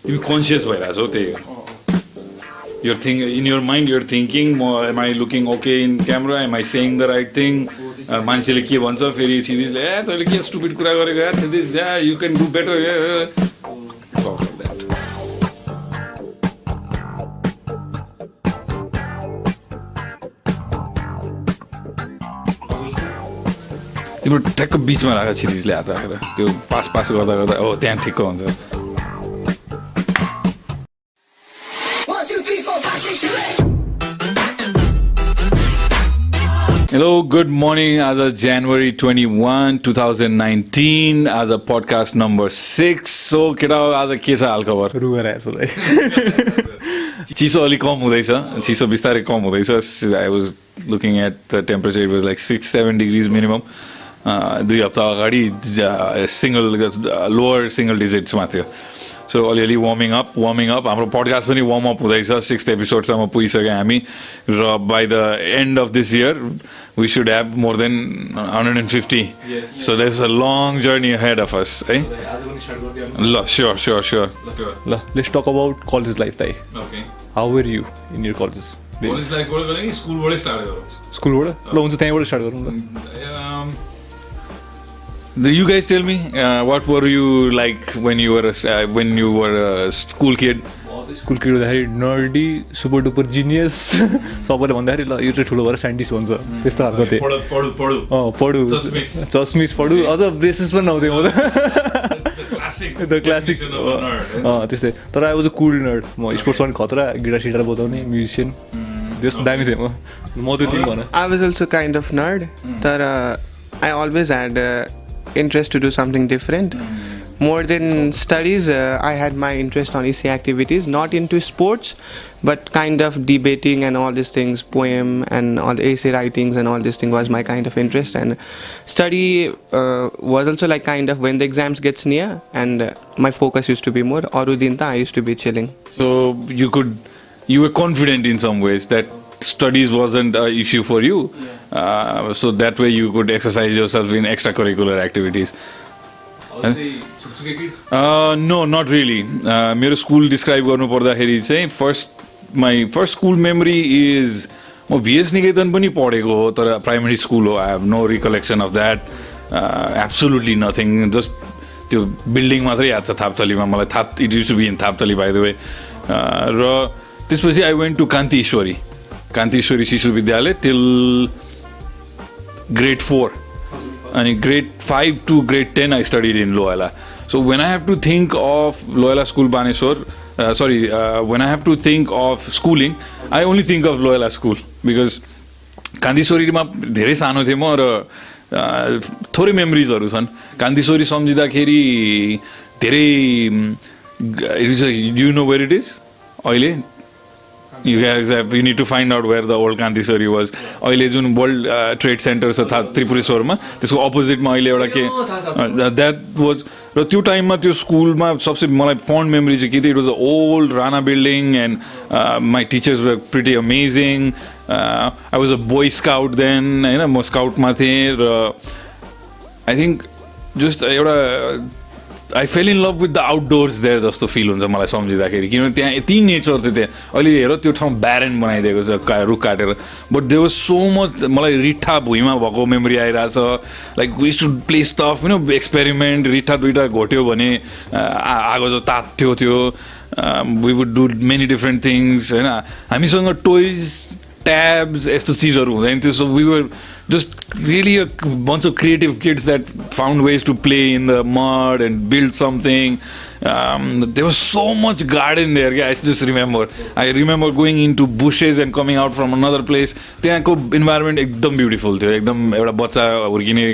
तिमी कन्सियस भइरहेछौ त्यही हो You're in your mind you're thinking am I looking okay in camera, am I saying the right thing, मान्छेले के भन्छ फेरि क्षितिजले तैँले के स्टुपिड कुरा गरेको यार क्षितिज you can do better talk like that. तिम्रो ठ्याक्क बिचमा राख क्षितिजले हात राखेर त्यो पास गर्दा गर्दा हो त्यहाँ ठिक्क हुन्छ. Hello, good morning. As of January 21, 2019, as a podcast number 6. So, केटा आज के छ हालखबर? रुगाइरहेको छु चिसो अलि कम हुँदैछ चिसो बिस्तारै कम हुँदैछ. I was looking at the temperature, it was like 6-7 degrees minimum. 2 हप्ता अगाडि लोवर सिंगल डिजिट्समा थियो. सो अलिअलि वार्मिङ अप हाम्रो पडकास्ट पनि वार्म अप हुँदैछ. 6th एपिसोडसम्म पुगिसक्यो हामी र by the end of this year we should have more than 150. So that is a long journey ahead of us है. ल स्योर ल let's talk about college life ताई. How were you in your college? स्कुलबाट ल हुन्छ त्यहीँबाट start गरौँ न. You guys tell me, what were you like when you were a school kid? School kid हुँदाखेरि नर्डी सुपर डुपर जिनियस सबैले भन्दाखेरि ल यो चाहिँ ठुलो भएर साइन्टिस्ट भन्छ त्यस्तो खालको थिएँ. पढु चस्मिस पढु अझ ब्रेसेस पनि नहुँदै म त क्लासिक त्यस्तै. तर I was a cool nerd. म स्पोर्ट्समा पनि खतरा गिटार सिटार बजाउने म्युजिसियन त्यस्तो दामी थिएँ म त्यो तिमी भन. I was also kind of nerd, but I always had interest to do something different. More than studies, I had my interest on EC activities, not into sports, but kind of debating and all these things, poem and all the essay writings and all this thing was my kind of interest. And study was also like kind of when the exams gets near, and my focus used to be more. Arudinta, I used to be chilling. So you were confident in some ways that studies wasn't an issue for you. So that way you could exercise yourself in extracurricular activities. No, not really. मेरो school describe गर्नु पर्दाखेरि चाहिँ my first school memory is म VS निकेतन पनि पढेको हो तर primary school हो. I have no recollection of that. Absolutely nothing. Just त्यो बिल्डिङ मात्रै याद छ थापथलीमा मलाई. It used to be in थापथली by the way. र त्यसपछि I went to कान्ति ईश्वरी शिशु विद्यालय till grade 4 and grade 5 to grade 10 I studied in Loyola. So when I have to think of Loyola School Baneshwar, when I have to think of schooling, I only think of Loyola School because कान्तिश्वरीमा धेरै सानो थिएँ म र थोरै मेमोरिजहरू छन्. कान्तिश्वरी सम्झिँदाखेरि धेरै you know where it is अहिले? You guys you need to find out where the old Kantishwari was. अहिले जुन वर्ल्ड ट्रेड सेन्टर छ त्रिपुरेश्वरमा त्यसको अपोजिटमा अहिले एउटा के द्याट वाज. र त्यो टाइममा त्यो स्कुलमा सबसे मलाई फन्ड मेमोरी चाहिँ के थियो, it was a old Rana building and my teachers were pretty amazing. I was a boy scout then होइन, म स्काउटमा थिएँ र आई थिङ्क जस्ट एउटा I fell in love with the outdoors there जस्तो फिल हुन्छ मलाई सम्झिँदाखेरि. किनभने त्यहाँ यति नेचर थियो त्यहाँ. अहिले हेर त्यो ठाउँ ब्यारेन बनाइदिएको छ रुख काटेर. But there was so much. मलाई रिठा भुइँमा भएको मेमोरी आइरहेछ. Like we to play stuff होइन, एक्सपेरिमेन्ट. रिठा दुइटा घोट्यो भने आगो जो तात्थ्यो त्यो. We would do many different things होइन. हामीसँग टोइज ट्याब्स यस्तो चिजहरू हुँदैन थियो. So we were just really a bunch of creative kids that found ways to play in the mud and build something. There was so much garden there. I just remember going into bushes and coming out from another place. त्यहाँको environment एकदम beautiful थियो. एकदम एउटा बच्चा हुर्किने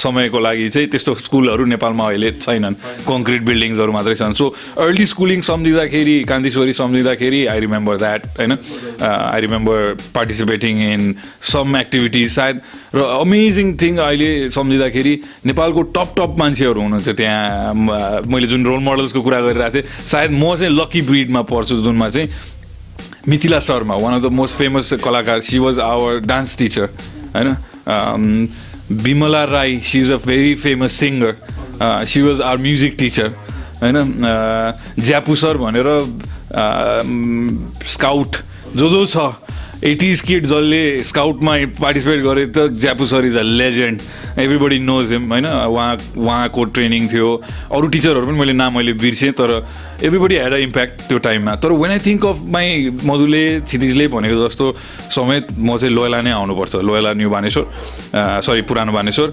समयको लागि चाहिँ त्यस्तो स्कुलहरू नेपालमा अहिले छैनन्. कङ्क्रिट बिल्डिङ्सहरू मात्रै छन्. सो अर्ली स्कुलिङ सम्झिँदाखेरि कान्तिश्वरी सम्झिँदाखेरि आई रिमेम्बर द्याट होइन. I remember participating in some activities सायद. र अमेजिङ थिङ अहिले सम्झिँदाखेरि नेपालको टप मान्छेहरू हुनुहुन्थ्यो त्यहाँ. मैले जुन रोल मोडल्सको कुरा गरिरहेको थिएँ, सायद म चाहिँ लकी ब्रिडमा पर्छु जुनमा चाहिँ Mithila Sharma, one of the most famous कलाकार. She was our dance teacher होइन. Bimala Rai, she is a very famous singer. She was our music teacher होइन ज्यापु सर भनेर स्काउट जो छ 80s किड जसले स्काउटमा पार्टिसिपेट गरे त Jyapu sir is a legend everybody knows him होइन उहाँको ट्रेनिङ थियो अरू टिचरहरू पनि मैले बिर्सेँ तर एभ्रिबडी ह्याड अ इम्प्याक्ट त्यो टाइममा तर when I think of my मधुले क्षितिजले भनेको जस्तो समेत म चाहिँ लोयला नै आउनुपर्छ लोयला न्यू बानेश्वर सरी पुरानो बानेश्वर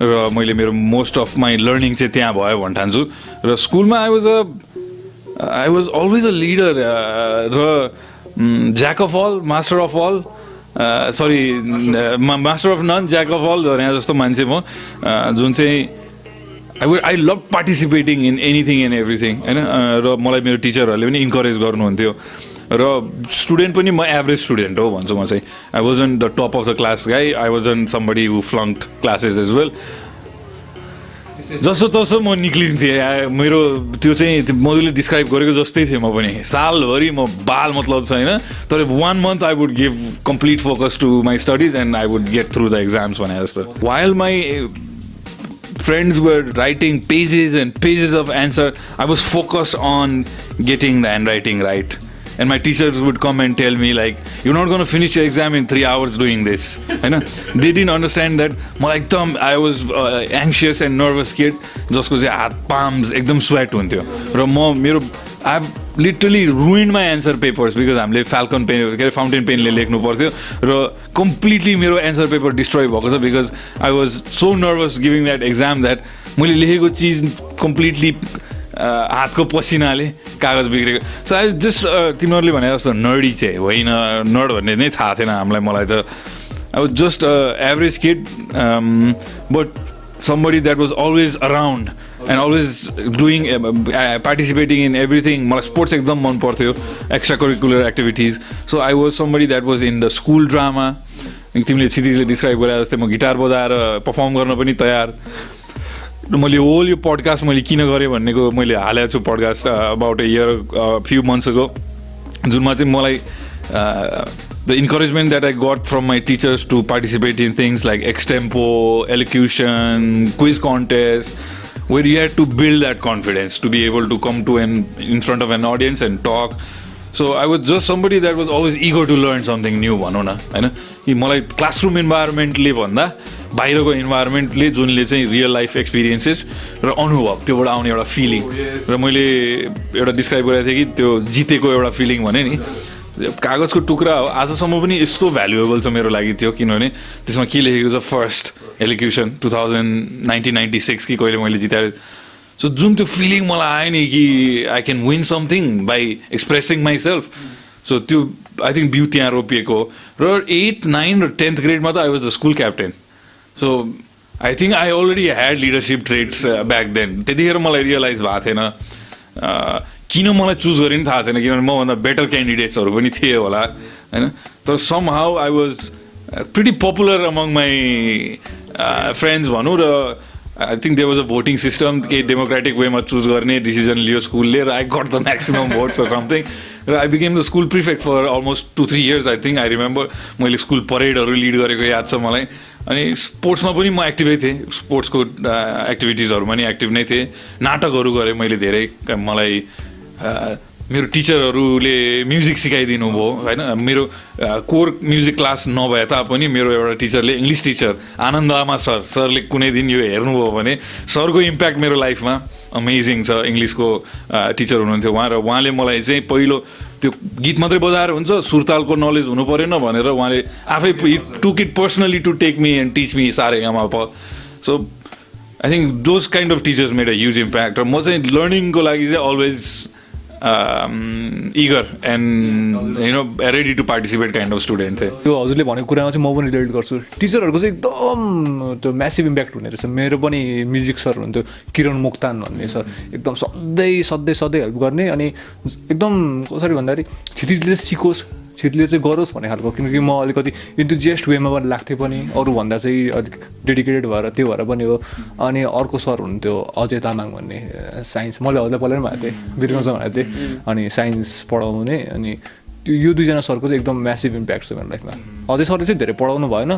र मैले मेरो मोस्ट अफ माई लर्निङ चाहिँ त्यहाँ भयो भन्ने ठान्छु र स्कुलमा I was always a leader र jack of all master of all sorry master of none jack of all भने जस्तो मान्छे म जुन चाहिँ I love participating in anything and everything होइन र मलाई मेरो टिचरहरूले पनि इन्करेज गर्नुहुन्थ्यो र स्टुडेन्ट पनि म एभरेज स्टुडेन्ट हो भन्छु म चाहिँ I wasn't the top of the class guy I wasn't somebody who flunked classes as well जसो तसो म निक्लिन्थेँ मेरो त्यो चाहिँ मधुले डिस्क्राइब गरेको जस्तै थिएँ म पनि सालभरि म बाल मतलब छैन तर 1 month I would give complete focus to my studies and I would get through the exams भने जस्तो while my friends were writing pages and pages of answer, I was focused on getting the handwriting right. And my teachers would come and tell me like, you're not going to finish your exam in 3 hours doing this. You know? They didn't understand that. I was anxious and nervous kid. Just because my palms ekdam sweat huntyo. I've literally ruined my answer papers because I'm like Falcon pen, fountain pen le lekhnu parthyo. Completely my answer paper destroyed because I was so nervous giving that exam that मैले लेखेको चीज completely हातको पसिनाले कागज बिग्रेको so I just तिमीहरूले भने जस्तो नर्डी चाहिँ होइन नर्ड भन्ने नै थाहा थिएन मलाई त I was just average kid but somebody that was always around and always doing participating in everything मलाई स्पोर्ट्स एकदम मन पर्थ्यो extra curricular activities so I was somebody that was in the school drama तिमीले क्षितिजले describe गरे जस्तै म guitar बजाएर perform गर्न पनि तयार मैले होल यो पडकास्ट मैले किन गरेँ भन्नेको मैले हालेको छु podcast about a year few months ago जुनमा चाहिँ मलाई the encouragement that I got from my teachers to participate in things like extempo, elocution, quiz contest, where you had to build that confidence to be able to come to in front of an audience and talk. So I was just somebody that was always eager to learn something new भनौँ न होइन कि मलाई classroom इन्भाइरोमेन्टले भन्दा बाहिरको इन्भाइरोमेन्टले जुनले चाहिँ real life experiences र अनुभव त्योबाट आउने एउटा फिलिङ र मैले एउटा डिस्क्राइब गरेको थिएँ कि त्यो जितेको एउटा फिलिङ भने नि कागजको टुक्रा हो आजसम्म पनि यस्तो भ्यालुएबल छ मेरो लागि थियो किनभने त्यसमा के लेखेको छ फर्स्ट एलोक्युसन 1996 कि कहिले मैले जिताएँ सो जुन त्यो फिलिङ मलाई आयो नि कि I can win something by expressing myself so त्यो आई थिङ्क बिउ त्यहाँ रोपिएको र 8, 9 र 10th ग्रेडमा त I was the school captain so I think I already had leadership traits back then त्यतिखेर मलाई रियलाइज भएको थिएन किन मलाई चुज गरेँ नि थाहा छैन किनभने मभन्दा बेटर क्यान्डिडेट्सहरू पनि थिए होला होइन तर somehow I was pretty popular among my friends भनौँ र I think there was a voting system केही डेमोक्रेटिक वेमा चुज गर्ने डिसिजन लियो स्कुलले र I got the maximum votes or something र I became the school prefect for almost 2-3 years I think I remember मैले स्कुल परेडहरू लिड गरेको याद छ मलाई अनि स्पोर्ट्समा पनि म एक्टिभै थिएँ स्पोर्ट्सको एक्टिभिटिजहरूमा नि एक्टिभ नै थिएँ नाटकहरू गरेँ मैले धेरै मलाई मेरो टिचरहरूले म्युजिक सिकाइदिनु भयो होइन मेरो कोर म्युजिक क्लास नभए तापनि मेरो एउटा टिचरले इङ्ग्लिस टिचर आनन्द आमा सरले कुनै दिन यो हेर्नुभयो भने सरको इम्प्याक्ट मेरो लाइफमा अमेजिङ छ इङ्ग्लिसको टिचर हुनुहुन्थ्यो उहाँ र उहाँले मलाई चाहिँ पहिलो त्यो गीत मात्रै बजाएर हुन्छ सुरतालको नलेज हुनु परेन भनेर उहाँले आफै took it personally to take me and teach me Sa Re Ga Ma Pa so I think those kind of teachers made a huge impact र म चाहिँ लर्निङको लागि चाहिँ always eager and ready to participate kind of student थिएँ त्यो हजुरले भनेको कुरामा चाहिँ म पनि रिलेट गर्छु टिचरहरूको चाहिँ एकदम त्यो म्यासिभ इम्प्याक्ट हुने रहेछ मेरो पनि म्युजिक सर हुनुहुन्थ्यो किरण मोक्तान भन्ने सर एकदम सधैँ हेल्प गर्ने अनि एकदम कसरी भन्दाखेरि क्षितिजले सिकोस् क्षितिजले चाहिँ गरोस् भन्ने खालको किनकि म अलिकति इन्थुजियास्ट वेमा पनि लाग्थेँ पनि अरूभन्दा चाहिँ अलिक डेडिकेटेड भएर त्यो भएर पनि हो अनि अर्को सर हुनुहुन्थ्यो अजय तामाङ भन्ने साइन्स मैले हजुरलाई पहिला पनि भनेको थिएँ बिर्गाउँछ भनेको थिएँ अनि साइन्स पढाउने अनि यो दुईजना सरको चाहिँ एकदम म्यासिभ इम्प्याक्ट छ मेरो लाइफमा अझै सरले चाहिँ धेरै पढाउनु भएन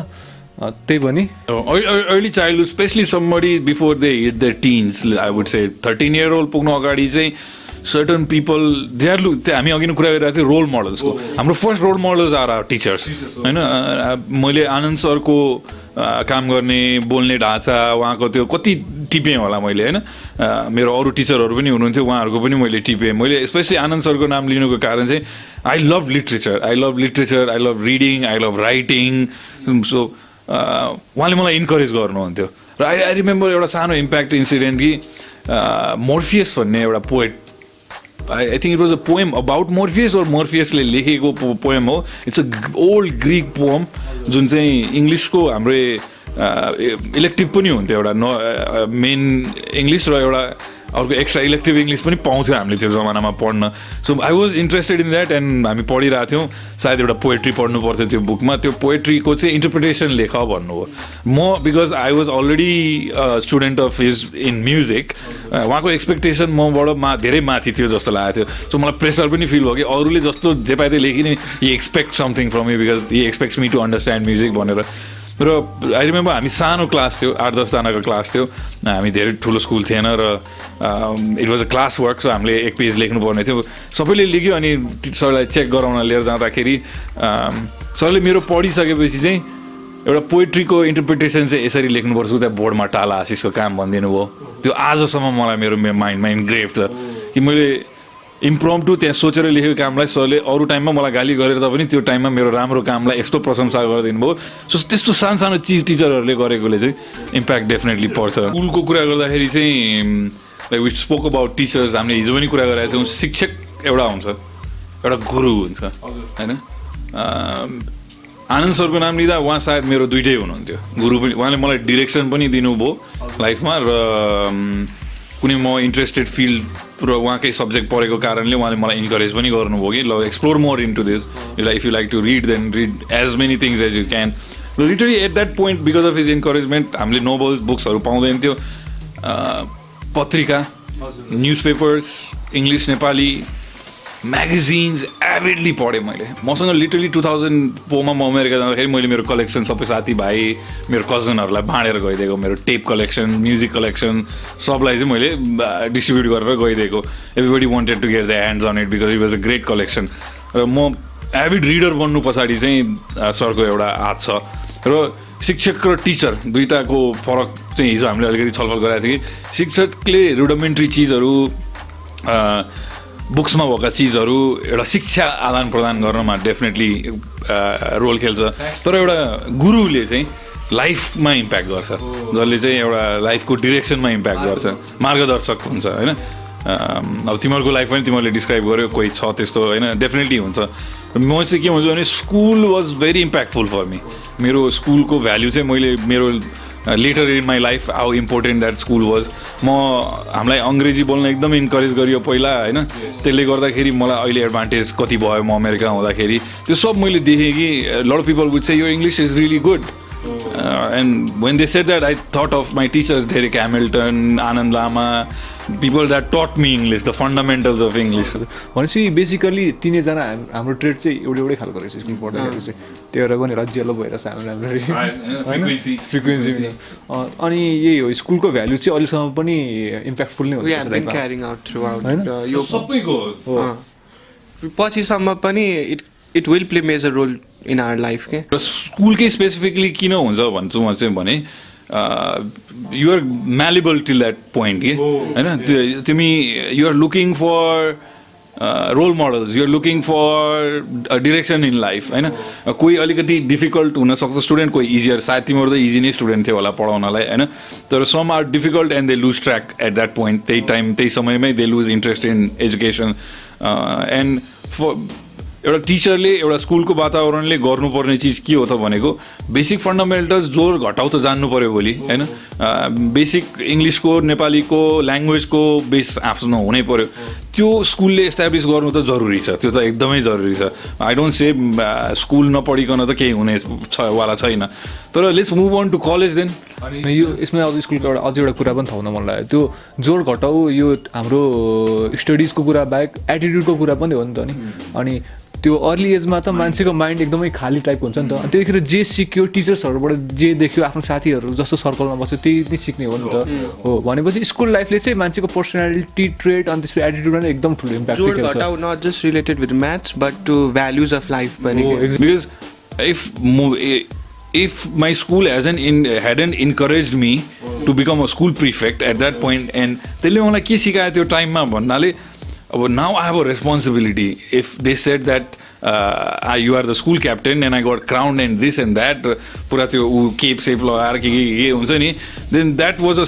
त्यही पनि early childhood, especially somebody before they hit their teens, I would say 13-year-old पुग्नु अगाडि चाहिँ certain people they are हामी अघि नै कुरा गरिरहेको थियौँ रोल मोडल्सको हाम्रो first role models are our teachers होइन मैले आनन्द सरको काम गर्ने बोल्ने ढाँचा उहाँको त्यो कति टिपेँ होला मैले होइन मेरो अरू टिचरहरू पनि हुनुहुन्थ्यो उहाँहरूको पनि मैले टिपेँ मैले स्पेसली आनन्द सरको नाम लिनुको कारण चाहिँ I love literature I love reading I love writing so उहाँले मलाई इन्करेज गर्नुहुन्थ्यो र आई रिमेम्बर एउटा सानो इम्प्याक्ट इन्सिडेन्ट कि मोर्फियस भन्ने एउटा poet I think it was a poem about Morpheus or Morpheusले लेखेको पोएम हो it's a old Greek poem जुन चाहिँ इङ्ग्लिसको हाम्रो इलेक्टिभ पनि हुन्थ्यो एउटा मेन इङ्ग्लिस र एउटा अर्को एक्स्ट्रा इलेक्टिभ इङ्ग्लिस पनि पाउँथ्यो हामीले त्यो जमानामा पढ्न so I was interested in that and हामी पढिरहेको थियौँ सायद एउटा पोएट्री पढ्नु पर्थ्यो त्यो बुकमा त्यो पोएट्रीको चाहिँ इन्टरप्रिटेसन लेख भन्नुभयो म because I was already student of his in music उहाँको एक्सपेक्टेसन मबाट धेरै माथि थियो जस्तो लागेको थियो सो मलाई प्रेसर पनि फिल भयो कि अरूले जस्तो जे पाए त्यो लेखिने he expect something from me because he expects me to understand music भनेर र आई रिमेम्बर हामी सानो क्लास थियो 8-10 जनाको क्लास थियो हामी धेरै ठुलो स्कुल थिएन र it was a class work so हामीले 1 पेज लेख्नुपर्ने थियो सबैले लेख्यो अनि सरलाई चेक गराउन लिएर जाँदाखेरि सरले मेरो पढिसकेपछि चाहिँ एउटा पोइट्रीको इन्टरप्रिटेसन चाहिँ यसरी लेख्नुपर्छ त्यहाँ बोर्डमा टाला आशिषको काम भनिदिनु भयो त्यो आजसम्म मलाई मेरो माइन्डमा इन्ग्रेभ छ कि मैले इम्प्रम्प्टु त्यहाँ सोचेर लेखेको कामलाई सरले अरू टाइममा मलाई गाली गरेर तापनि त्यो टाइममा मेरो राम्रो कामलाई यस्तो प्रशंसा गरिदिनु भयो सो त्यस्तो सानो सानो चिज टिचरहरूले गरेकोले चाहिँ इम्प्याक्ट डेफिनेटली पर्छ स्कुलको कुरा गर्दाखेरि चाहिँ like we spoke about teachers हामीले हिजो पनि कुरा गरेका थियौँ शिक्षक एउटा हुन्छ एउटा गुरु हुन्छ होइन आनन्द सरको नाम लिँदा उहाँ सायद मेरो दुइटै हुनुहुन्थ्यो गुरु पनि उहाँले मलाई डिरेक्सन पनि दिनुभयो लाइफमा र कुनै म इन्ट्रेस्टेड फिल्ड र उहाँकै सब्जेक्ट पढेको कारणले उहाँले मलाई इन्करेज पनि गर्नुभयो कि ल explore more into this if you like to read then read as many things as you can र literally at that point because of his encouragement हामीले नोभल्स बुक्सहरू पाउँदैन थियो पत्रिका newspapers English Nepali magazines avidly पढेँ मैले मसँग literally 2004मा म अमेरिका जाँदाखेरि मैले मेरो कलेक्सन सबै साथीभाइ मेरो कजनहरूलाई बाँडेर गइदिएको मेरो टेप कलेक्सन म्युजिक कलेक्सन सबलाई चाहिँ मैले डिस्ट्रिब्युट गरेर गइदिएको everybody wanted to get the hands on it because it was a great collection र म एभिड रिडर बन्नु पछाडि चाहिँ सरको एउटा हात छ र शिक्षक र टिचर दुईटाको फरक चाहिँ हिजो हामीले अलिकति छलफल गराएको थियो कि शिक्षकले रुडमेन्ट्री चिजहरू बुक्समा भएका चिजहरू एउटा शिक्षा आदान प्रदान गर्नमा डेफिनेटली रोल खेल्छ तर एउटा गुरुले चाहिँ लाइफमा इम्प्याक्ट गर्छ जसले चाहिँ एउटा लाइफको डिरेक्सनमा इम्प्याक्ट गर्छ मार्गदर्शक हुन्छ होइन अब तिमीहरूको लाइफ पनि तिमीहरूले डिस्क्राइब गर्यो कोही छ त्यस्तो होइन डेफिनेटली हुन्छ म चाहिँ के भन्छु भने school was very impactful for me मेरो स्कुलको भ्याल्यु चाहिँ मैले मेरो letter in my life how important that school was हामीलाई अङ्ग्रेजी बोल्न एकदम इन्करेज गरियो पहिला होइन त्यसले गर्दाखेरि मलाई अहिले एडभान्टेज कति भयो म अमेरिका हुँदाखेरि त्यो सब मैले देखेँ कि lot of people would say यो English is really good and when they said that I thought of my teachers Derek Hamilton Anand Lama people that taught me English the fundamentals of English भनेपछि basically तिनैजना हाम्रो trade चाहिँ एउटै खालको रहेछ school पढ्दाखेरि चाहिँ त्यो भएर पनि रजिलो भएर हाम्रो फ्रिक्वेन्सी अनि यही हो स्कुलको भ्यालु चाहिँ अहिलेसम्म पनि इम्प्याक्टफुल नै यो सबैको पछिसम्म पनि it will play major role in our life के र स्कुलकै स्पेसिफिकली किन हुन्छ भन्छु म चाहिँ भने you're malleable till that point कि होइन तिमी you're looking for role models you're looking for direction in life होइन कोही अलिकति डिफिकल्ट हुनसक्छ स्टुडेन्ट कोही इजियर सायद तिमीहरू त इजी नै स्टुडेन्ट थियो होला पढाउनलाई होइन तर some are difficult and they lose track at that point त्यही समयमै they lose interest in education and एउटा टिचरले एउटा स्कुलको वातावरणले गर्नुपर्ने चिज के हो त भनेको बेसिक फन्डामेन्टल्स जोर घटाउ त जान्नु पऱ्यो भोलि होइन बेसिक इङ्ग्लिसको नेपालीको ल्याङ्ग्वेजको बेस आफ्नो हुनै पऱ्यो त्यो स्कुलले एस्टाब्लिस गर्नु त जरुरी छ त्यो त एकदमै जरुरी छ आई डोन्ट से स्कुल नपढिकन त केही हुने वाला छैन तर let's move on to college then अनि यो यसमा अझ स्कुलको अझ एउटा कुरा पनि थाउन मन लाग्यो त्यो जोर घटाउ यो हाम्रो स्टडिजको कुरा बाहेक एटिट्युडको कुरा पनि हो नि त नि अनि त्यो अर्ली एजमा त मान्छेको माइन्ड एकदमै खाली टाइपको हुन्छ नि त अनि त्यतिखेर जे सिक्यो टिचर्सहरूबाट जे देख्यो आफ्नो साथीहरू जस्तो सर्कलमा बस्यो त्यही नै सिक्ने हो नि त हो भनेपछि स्कुल लाइफले चाहिँ मान्छेको पर्सनालिटी ट्रेट अनि त्यसपछि एटिट्युडमा नै एकदम ठुलो इम्प्याक्ट जोड घटाउ not just related with maths but to values of life पनि because if my school hadn't encouraged me to become a school prefect at that point and त्यसले मलाई के सिकायो त्यो टाइममा भन्नाले अब now I have a responsibility if they said that you are the school captain and I got crowned and this and that पुरा त्यो केप सेप लगाएर के हुन्छ नि then that was a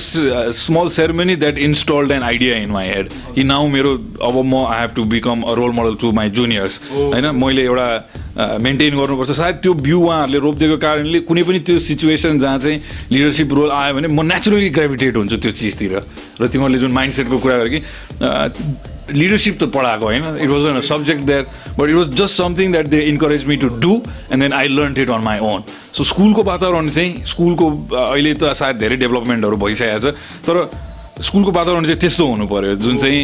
small ceremony that installed an idea in my head कि now मेरो अब म I have to become a role model to my juniors हैन मैले एउटा मेन्टेन गर्नुपर्छ सायद त्यो भ्यू उहाँहरूले रोपिदिएको कारणले कुनै पनि त्यो सिचुएसन जहाँ चाहिँ लिडरसिप रोल आयो भने म नेचुरली ग्रेभिटेट हुन्छु त्यो चिजतिर र तिमीहरूले जुन माइन्डसेटको कुरा गरे कि leadership त पढाएको होइन it was a subject there but it was just something that they encourage me to do and then I learn it on my own so स्कुलको वातावरण चाहिँ स्कुलको अहिले त सायद धेरै डेभलपमेन्टहरू भइसकेको छ तर स्कुलको वातावरण चाहिँ त्यस्तो हुनु पऱ्यो जुन चाहिँ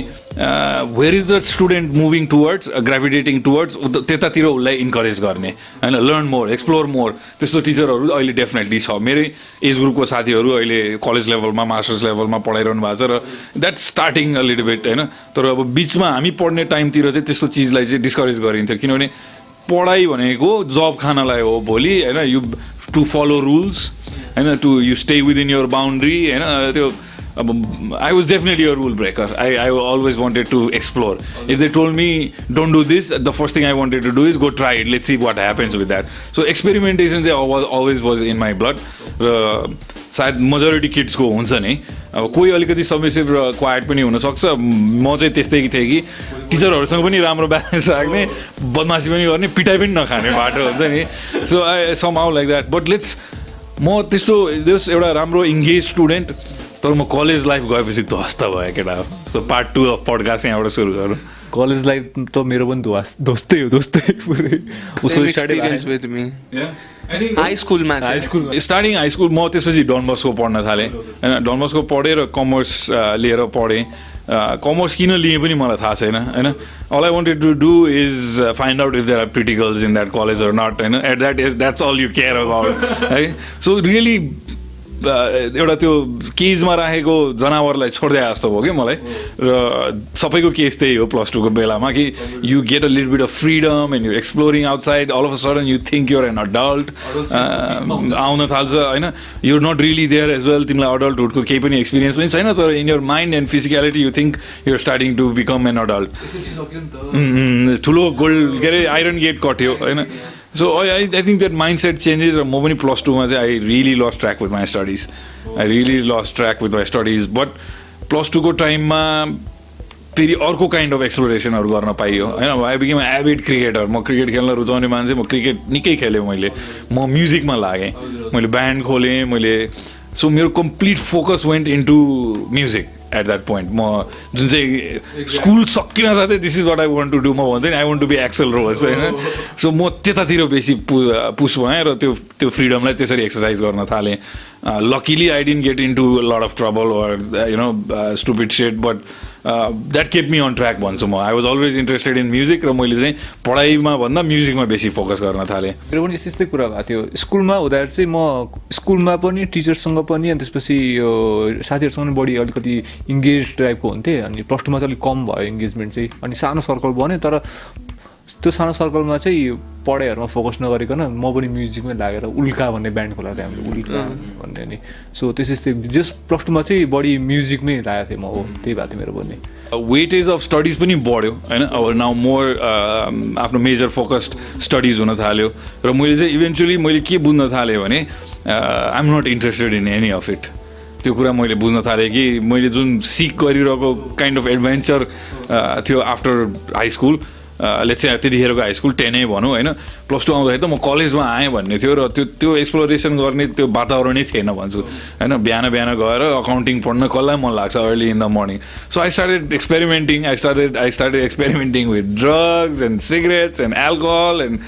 where is the student moving towards gravitating towards त्यतातिर उसलाई इन्करेज गर्ने होइन लर्न मोर एक्सप्लोर मोर त्यस्तो टिचरहरू अहिले डेफिनेटली छ मेरै एज ग्रुपको साथीहरू अहिले कलेज लेभलमा मास्टर्स लेभलमा पढाइरहनु भएको छ र that starting a little beet होइन तर अब बिचमा हामी पढ्ने टाइमतिर चाहिँ त्यस्तो चिजलाई चाहिँ डिस्करेज गरिन्थ्यो किनभने पढाइ भनेको जब खानलाई हो भोलि होइन यु टु फलो रुल्स होइन to you stay within your boundary होइन त्यो I was definitely a rule breaker. I always wanted to explore. If they told me don't do this, the first thing I wanted to do is go try it. Let's see what happens with that. So experimentation always was in my blood. सायद majority किड्सको हुन्छ नि अब कोही अलिकति सबमिसिभ र quite पनि हुनसक्छ म चाहिँ त्यस्तै थिएँ कि टिचरहरूसँग पनि राम्रो ब्यालेन्स राख्ने बदमासी पनि गर्ने पिटाइ पनि नखाने बाटो हुन्छ नि so I somehow like that but let's म त्यस्तो एउटा राम्रो इङ्गेज स्टुडेन्ट तर म कलेज लाइफ गएपछि ध्वस्त भयो केटा हो सो पार्ट 2 अफ पडकास्ट यहाँबाट सुरु गरौँ कलेज लाइफ त मेरो पनि ध्वस्तै हो पुरै उसको एक्सपिरियन्स विथ मी हाई स्कुलमा स्टार्टिङ हाई स्कुल म त्यसपछि डन बस्को पढ्न थालेँ होइन डन बस्को पढेँ र कमर्स लिएर पढेँ कमर्स किन लिएँ पनि मलाई थाहा छैन होइन all I wanted to do is find out if there are pretty girls in that college or not होइन at that age that's all you care about है सो रियली एउटा त्यो केजमा राखेको जनावरलाई छोड्दै जस्तो भयो कि मलाई र सबैको केस त्यही हो प्लस 2 को बेलामा कि you get a little bit of freedom and you exploring outside all of a sudden you think you're an adult आउन थाल्छ होइन you're not really there as well तिमीलाई अडल्टहुडको केही पनि एक्सपिरियन्स पनि छैन तर in your mind and physicality you think you're starting to become an adult ठुलो गोल्ड के अरे आइरन गेट कट्यो होइन So I think that mindset changes. म पनि प्लस 2 मा चाहिँ I really lost track with my studies. But plus 2 को टाइममा फेरि अर्को काइन्ड अफ एक्सप्लोरेसनहरू गर्न पाइयो होइन आई बिकेम एभिड क्रिकेटर म क्रिकेट खेल्न रुचाउने मान्छे म क्रिकेट निकै खेलेँ मैले म म्युजिकमा लागेँ मैले ब्यान्ड खोलेँ मैले सो मेरो complete focus went into music at that point म जुन चाहिँ स्कुल सकिन साथै this is what I want to do म भन्दैन I want to be excel roles होइन सो म त्यतातिर बेसी पुस भएँ र त्यो फ्रिडमलाई त्यसरी एक्सर्साइज गर्न थालेँ luckily I didn't get into lot of trouble or you know stupid set but that kept me on track भन्छु म I was always interested in music र मैले चाहिँ पढाइमा भन्दा म्युजिकमा बेसी फोकस गर्न थालेँ मेरो पनि यस्तै कुरा भएको थियो स्कुलमा हुँदाखेरि चाहिँ म स्कुलमा पनि टिचर्ससँग पनि अनि त्यसपछि यो साथीहरूसँग पनि बढी अलिकति इङ्गेज टाइपको हुन्थेँ अनि प्लस 2 मा चाहिँ अलिक कम भयो इङ्गेजमेन्ट चाहिँ अनि सानो सर्कल बन्यो तर त्यो सानो सर्कलमा चाहिँ पढाइहरूमा फोकस नगरिकन म पनि म्युजिकमै लागेर उल्का भन्ने ब्यान्ड खोलाएको थिएँ हामीले उल्का भन्ने अनि सो त्यस्तै जस्ट प्लस 2 मा चाहिँ बढी म्युजिकमै लागेको थिएँ म हो त्यही भएको थियो मेरो पनि वेटेज अफ स्टडिज पनि बढ्यो होइन अब नाउ मोर आफ्नो मेजर फोकस्ड स्टडिज हुन थाल्यो र मैले चाहिँ इभेन्चुली मैले के बुझ्न थालेँ भने I am not interested in any of it त्यो कुरा मैले बुझ्न थालेँ कि मैले जुन सिक गरिरहेको काइन्ड अफ एडभेन्चर थियो आफ्टर हाई स्कुल लेट्स चाहिँ त्यतिखेरको हाई स्कुल 10 भनौँ होइन प्लस 2 आउँदाखेरि त म कलेजमा आएँ भन्ने थियो र त्यो एक्सप्लोरेसन गर्ने त्यो वातावरणै थिएन भन्छु होइन बिहान गएर अकाउन्टिङ पढ्न कसलाई मन लाग्छ early in the morning so I started experimenting I started experimenting with drugs and cigarettes and alcohol and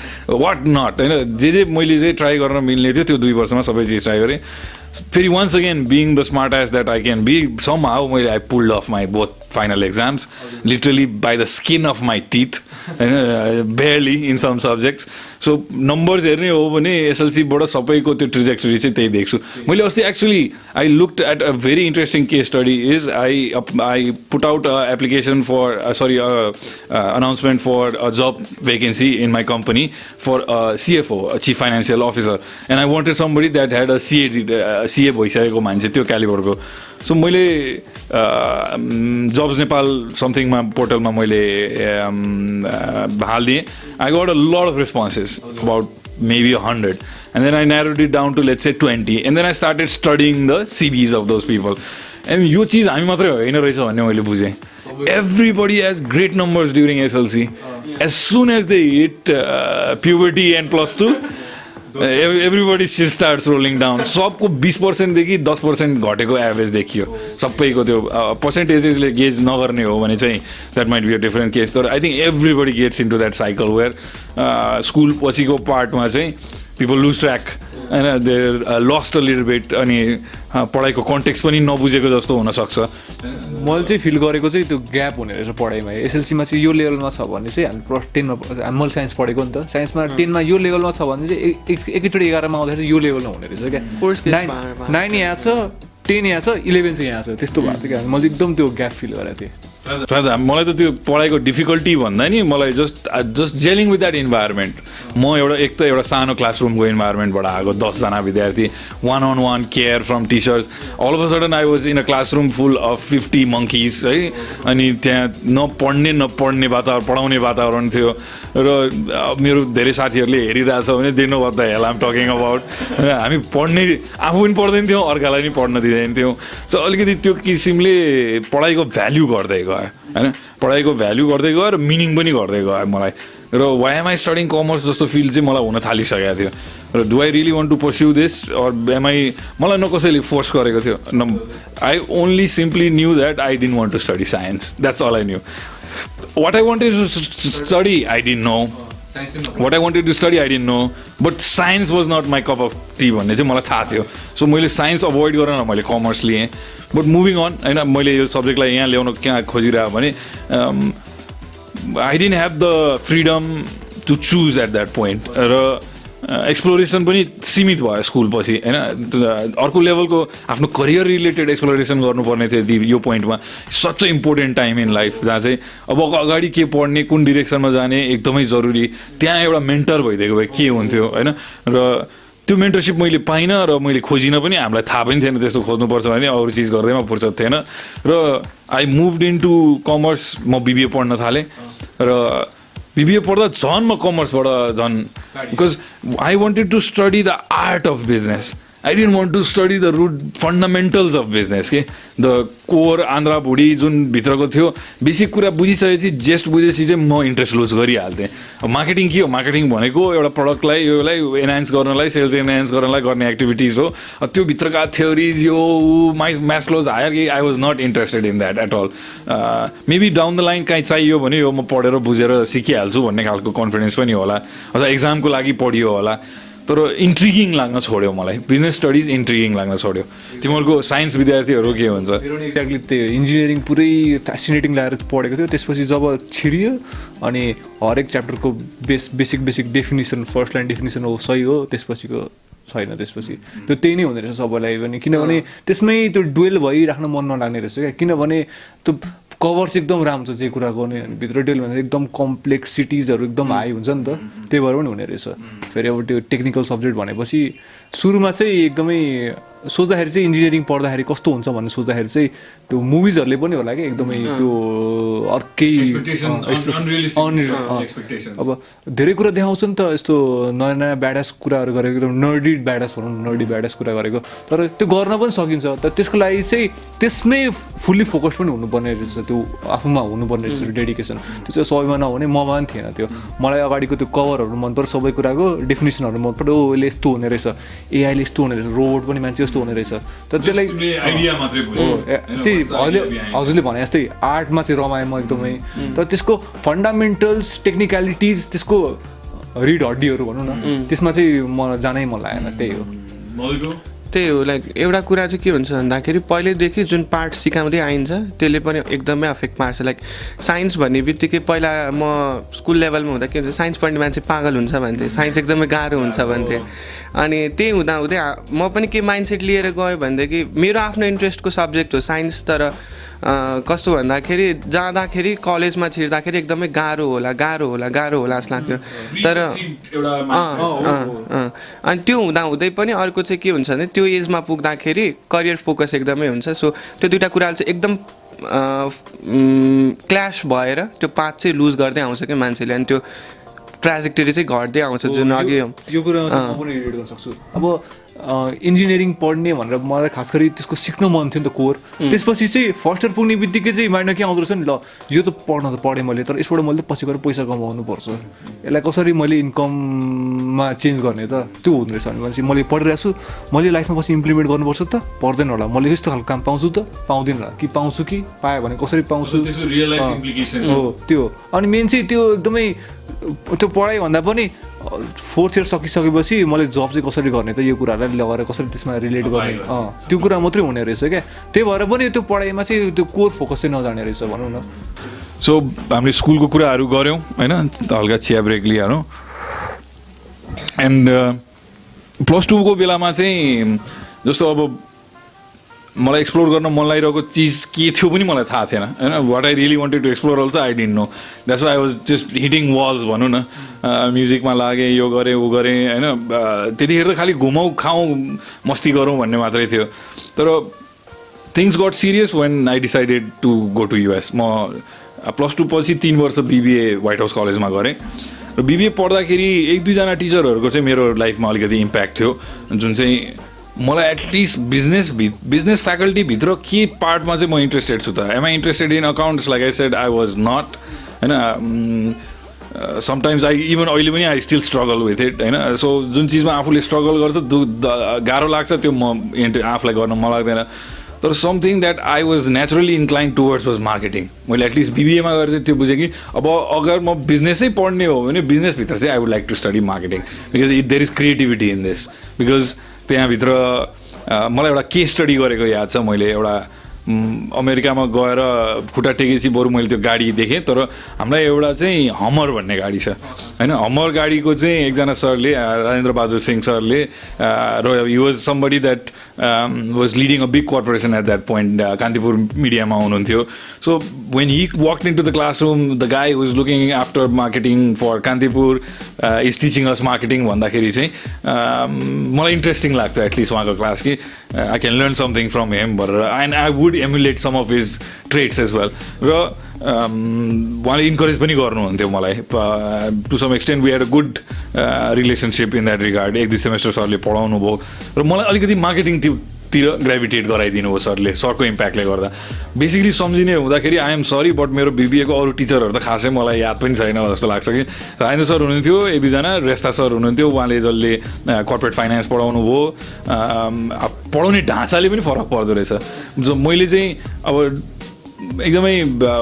what not होइन जे मैले चाहिँ ट्राई गर्न मिल्ने थियो त्यो 2 वर्षमा सबै चिज ट्राई गरेँ फेरि once again being the smart ass that I can be, somehow I pulled off my both final exams literally by the skin of my teeth, barely in some subjects. So numbers हेर्ने हो भने SLC बाट सबैको त्यो trajectory चाहिँ त्यही देख्छु मैले. अस्ति actually I looked at a very interesting case study is I put out a application for announcement for a job vacancy in my company for a CFO, a chief financial officer, and I wanted somebody that had a CA भइसकेको मान्छे त्यो क्यालिबरको. So मैले jobs Nepal समथिङमा पोर्टलमा मैले हालिदिएँ. I got a lot of responses, about maybe 100, and then I narrowed it down to let's say 20, and then I started studying the CVs of those people. And यो चिज हामी मात्रै होइन रहेछ भन्ने मैले बुझेँ. Everybody has great numbers during SLC. As soon as they hit puberty and +2, everybody starts rolling down. सबको 20% देखि 10% घटेको एभरेज देखियो सबैको. त्यो पर्सेन्टेजेसले गेज नगर्ने हो भने चाहिँ that might be a different case. तर I think everybody gets into that cycle where school पछिको पार्टमा चाहिँ पिपल लुज ट्र्याक होइन, there lost a little bit, अनि पढाइको कन्टेक्स्ट पनि नबुझेको जस्तो हुनसक्छ. मैले चाहिँ फिल गरेको चाहिँ त्यो ग्याप हुने रहेछ पढाइमा. एसएलसीमा चाहिँ यो लेभलमा छ भने चाहिँ हामी +10मा मैले साइन्स पढेको नि त, साइन्समा 10मा यो लेभलमा छ भने चाहिँ एकैचोटि 11मा आउँदाखेरि यो लेभलमा हुने रहेछ क्या. 9 यहाँ छ, 10 यहाँ छ, 11 चाहिँ यहाँ छ, त्यस्तो भएको थियो क्या. मैले एकदम त्यो ग्याप फिल गरेको थिएँ. मलाई त त्यो पढाइको डिफिकल्टी भन्दा नि मलाई just jelling with that environment. म एउटा सानो क्लासरुमको इन्भाइरोमेन्टबाट आएको 10जना विद्यार्थी, 1-on-1 care from teachers. All of a sudden I was in a classroom full of 50 monkeys है. अनि त्यहाँ नपढ्ने वातावरण, पढाउने वातावरण थियो. र मेरो धेरै साथीहरूले हेरिरहेछ भने they know what the hell I am talking about. हामी पढ्ने आफू पनि पढ्दैन थियौँ, अर्कालाई पनि पढ्न दिँदैन थियौँ. सो अलिकति त्यो किसिमले पढाइको भ्याल्यु गर्दै गयो होइन, पढाइको भ्याल्यु गर्दै गयो र मिनिङ पनि गर्दै गयो मलाई. र why am I studying commerce जस्तो फिल्ड चाहिँ मलाई हुन थालिसकेको थियो. र do I really want to pursue this or मलाई न कसैले फोर्स गरेको थियो. I only simply knew that I didn't want to study science. That's all I knew. What I wanted to study I didn't know. What I wanted to study, I didn't know. But science was not my cup of tea भन्ने चाहिँ मलाई थाहा थियो. So मैले science avoid गरेर मैले commerce लिएँ. But moving on होइन, मैले यो सब्जेक्टलाई यहाँ ल्याउन कहाँ खोजिरहेको भने I didn't have the freedom to choose at that point. र एक्सप्लोरेसन पनि सीमित भयो स्कुल पछि होइन. अर्को लेभलको आफ्नो करियर रिलेटेड एक्सप्लोरेसन गर्नुपर्ने थियो यो पोइन्टमा. Such a important time in life जहाँ चाहिँ अब अगाडि के पढ्ने, कुन डिरेक्सनमा जाने एकदमै जरुरी. त्यहाँ एउटा मेन्टर भइदिएको भए के हुन्थ्यो होइन. र त्यो मेन्टरसिप मैले पाइनँ र मैले खोजिनँ पनि. हामीलाई थाहा पनि थिएन त्यस्तो खोज्नुपर्छ भने, अरू चिज गर्दैमा फुर्सद थिएन. र I moved in to commerce. म BBA पढ्न थालेँ र BBA पढ्दा झन् म कमर्सबाट झन्, because I wanted to study the art of business. I didn't want to study the root fundamentals of business के. द कोर आन्ध्रा भुडी जुन भित्रको थियो बेसिक कुरा बुझिसकेपछि, जेस्ट बुझेपछि चाहिँ म इन्ट्रेस्ट लुज गरिहाल्थेँ. मार्केटिङ के हो? मार्केटिङ भनेको एउटा प्रडक्टलाई योलाई एनहान्स गर्नलाई, सेल्स एनहान्स गर्नलाई गर्ने एक्टिभिटिज हो. त्यो भित्रका थ्योरिज यो Maslow's higher, I was not interested in that at all. Maybe down the line काहीँ चाहियो भने यो म पढेर बुझेर सिकिहाल्छु भन्ने खालको कन्फिडेन्स पनि होला, अथवा एक्जामको लागि पढियो होला. तर इन्ट्रिगिङ लाग्न छोड्यो मलाई. बिजनेस स्टडिज इन्ट्रिगिङ लाग्न छोड्यो. तिमीहरूको साइन्स विद्यार्थीहरू के भन्छ? एक्ज्याक्टली त्यो इन्जिनियरिङ पुरै फेसिनेटिङ लागेर पढेको थियो. त्यसपछि जब छिरियो अनि हरेक च्याप्टरको basic definition, first line definition हो सही हो, त्यसपछिको छैन. त्यसपछि त्यो त्यही नै हुँदो रहेछ सबैलाई पनि. किनभने त्यसमै त्यो डुवेल भइराख्न मन नलाग्ने रहेछ क्या. किनभने त्यो कभर चाहिँ एकदम राम्रो छ जे कुराको नि, भित्र डुवेल भने एकदम कम्प्लेक्सिटिजहरू एकदम हाई हुन्छ नि त, त्यही भएर पनि हुने रहेछ. फेरि अब त्यो टेक्निकल सब्जेक्ट भनेपछि सुरुमा चाहिँ एकदमै सोच्दाखेरि चाहिँ इन्जिनियरिङ पढ्दाखेरि कस्तो हुन्छ भन्ने सोच्दाखेरि चाहिँ त्यो मुभिजहरूले पनि होला कि एकदमै त्यो अर्कै अब धेरै कुरा देखाउँछ नि त. यस्तो नयाँ नयाँ ब्याडास कुराहरू गरेको, एकदम नर्डी ब्याडास भनौँ, नर्डी ब्याडास कुरा गरेको. तर त्यो गर्न पनि सकिन्छ. तर त्यसको लागि चाहिँ त्यसमै फुल्ली फोकस पनि हुनुपर्ने रहेछ. त्यो आफूमा हुनुपर्ने रहेछ डेडिकेसन. त्यो चाहिँ सबैमा नहुने, ममा पनि थिएन त्यो. मलाई अगाडिको त्यो कभरहरू मनपर्छ, सबै कुराको डेफिनेसनहरू मनपर्छ. ओ यसले यस्तो हुने रहेछ, एआईले यस्तो हुने रहेछ, रोबोट पनि मान्छे यस्तो हुने रहेछ. तर त्यसलाई त्यही हजुरले भने जस्तै आर्टमा चाहिँ रमाएँ म एकदमै. तर त्यसको फन्डामेन्टल्स, टेक्निकलिटिज, त्यसको रिड हड्डीहरू भनौँ न, त्यसमा चाहिँ मलाई जानै मन लागेन. त्यही हो. त्यही हो लाइक एउटा कुरा चाहिँ के हुन्छ भन्दाखेरि पहिल्यैदेखि जुन पार्ट सिकाउँदै आइन्छ त्यसले पनि एकदमै अफेक्ट पार्छ लाइक साइन्स भन्ने बित्तिकै पहिला म स्कुल लेभलमा हुँदा के हुन्छ साइन्स पढ्ने मान्छे पागल हुन्छ भन्थे साइन्स एकदमै गाह्रो हुन्छ भन्थे अनि त्यही हुँदाहुँदै म पनि के माइन्डसेट लिएर गएँ भनेदेखि मेरो आफ्नो इन्ट्रेस्टको सब्जेक्ट हो साइन्स तर कस्तो भन्दाखेरि जाँदाखेरि कलेजमा छिर्दाखेरि एकदमै गाह्रो होला जस्तो लाग्थ्यो तर अनि त्यो हुँदाहुँदै पनि अर्को चाहिँ के हुन्छ भने त्यो एजमा पुग्दाखेरि करियर फोकस एकदमै हुन्छ सो त्यो दुइटा कुराले चाहिँ एकदम क्ल्यास भएर त्यो पाथ चाहिँ लुज गर्दै आउँछ क्या मान्छेले अनि त्यो ट्राजेक्टरी चाहिँ घट्दै आउँछ जुन अघि यो कुरामा चाहिँ म पनि रिलेट गर्न सक्छु अब इन्जिनियरिङ पढ्ने भनेर मलाई खास गरी त्यसको सिक्न मन थियो नि त कोर त्यसपछि चाहिँ फर्स्ट इयर पुग्ने बित्तिकै चाहिँ माइन्डमा के आउँदो रहेछ नि ल यो त पढ्न त पढेँ मैले तर यसबाट मैले पछि गएर पैसा कमाउनु पर्छ यसलाई कसरी मैले इन्कममा चेन्ज गर्ने त त्यो हुँदो रहेछ भनेपछि मैले पढिरहेको छु मैले लाइफमा पछि इम्प्लिमेन्ट गर्नुपर्छ त पर्दैन होला मैले यस्तो खालको काम पाउँछु त पाउँदिनँ होला कि पाउँछु कि पाएँ भने कसरी पाउँछु हो त्यो अनि मेन चाहिँ त्यो एकदमै त्यो पढाइभन्दा पनि फोर्थ इयर सकिसकेपछि मैले जब चाहिँ कसरी गर्ने त यो कुराहरूलाई लगाएर कसरी त्यसमा रिलेट गर्ने त्यो कुरा मात्रै हुने रहेछ क्या त्यही भएर पनि त्यो पढाइमा चाहिँ त्यो कोर फोकस चाहिँ नजाने रहेछ भनौँ न सो हामीले स्कुलको कुराहरू गऱ्यौँ होइन हल्का चिया ब्रेक लिइहालौँ एन्ड +2को बेलामा चाहिँ जस्तो अब मलाई एक्सप्लोर गर्न मन लागिरहेको चिज के थियो पनि मलाई थाहा थिएन होइन what I really wanted to explore also I didn't know that's why I was just hitting walls भनौँ न म्युजिकमा लागेँ यो गरेँ ऊ गरेँ होइन त्यतिखेर त खालि घुमाउँ खाउँ मस्ती गरौँ भन्ने मात्रै थियो तर things got serious when I decided to go to US म +2 पछि 3 वर्ष बिबिए व्हाइट हाउस कलेजमा गरेँ र बिबिए पढ्दाखेरि 1-2जना टिचरहरूको चाहिँ मेरो लाइफमा अलिकति इम्प्याक्ट थियो जुन चाहिँ मलाई एटलिस्ट बिजनेस फ्याकल्टीभित्र के पार्टमा चाहिँ म इन्ट्रेस्टेड छु त am I interested in accounts like I said I was not होइन समटाइम्स इभन अहिले पनि I still struggle with it होइन सो जुन चिजमा आफूले स्ट्रगल गर्छ गाह्रो लाग्छ त्यो म आफूलाई गर्न मन लाग्दैन तर something that I was naturally incline towards was marketing मैले एटलिस्ट बिबिएमा गरेर चाहिँ त्यो बुझेँ कि अब अगर म बिजनेसै पढ्ने हो भने बिजनेसभित्र चाहिँ I would like to study marketing because there is creativity in this because त्यहाँभित्र मलाई एउटा केस स्टडी गरेको याद छ मैले एउटा अमेरिकामा गएर खुट्टा टेकेपछि बरु मैले त्यो गाडी देखेँ तर हामीलाई एउटा चाहिँ हमर भन्ने गाडी छ होइन हमर गाडीको चाहिँ एकजना सरले राजेन्द्र बहादुर सिंह सरले र he was somebody that was leading a big corporation at that point Kantipur मिडियामा हुनुहुन्थ्यो so when he walk in to the classroom the guy was looking after marketing for Kantipur is teaching us marketing भन्दाखेरि चाहिँ मलाई interesting लाग्थ्यो at least उहाँको class कि I can learn something from him भनेर and I would emulate some of his traits as well र उहाँले encourage पनि गर्नुहुन्थ्यो मलाई to some extent we had a good relationship in that regard 1-2 semester सरले पढाउनु भयो र मलाई अलिकति मार्केटिङतिर ग्रेभिटेट गराइदिनु भयो सरले सरको इम्प्याक्टले गर्दा बेसिकली सम्झिने हुँदाखेरि आई एम सरी बट मेरो बिबिएको अरू टिचरहरू त खासै मलाई याद पनि छैन जस्तो लाग्छ कि राजेन्द्र सर हुनुहुन्थ्यो 1-2जना रेस्ता सर हुनुहुन्थ्यो उहाँले जसले कर्पोरेट फाइनेन्स पढाउनु भयो पढाउने ढाँचाले पनि फरक पर्दो रहेछ जो मैले चाहिँ अब एकदमै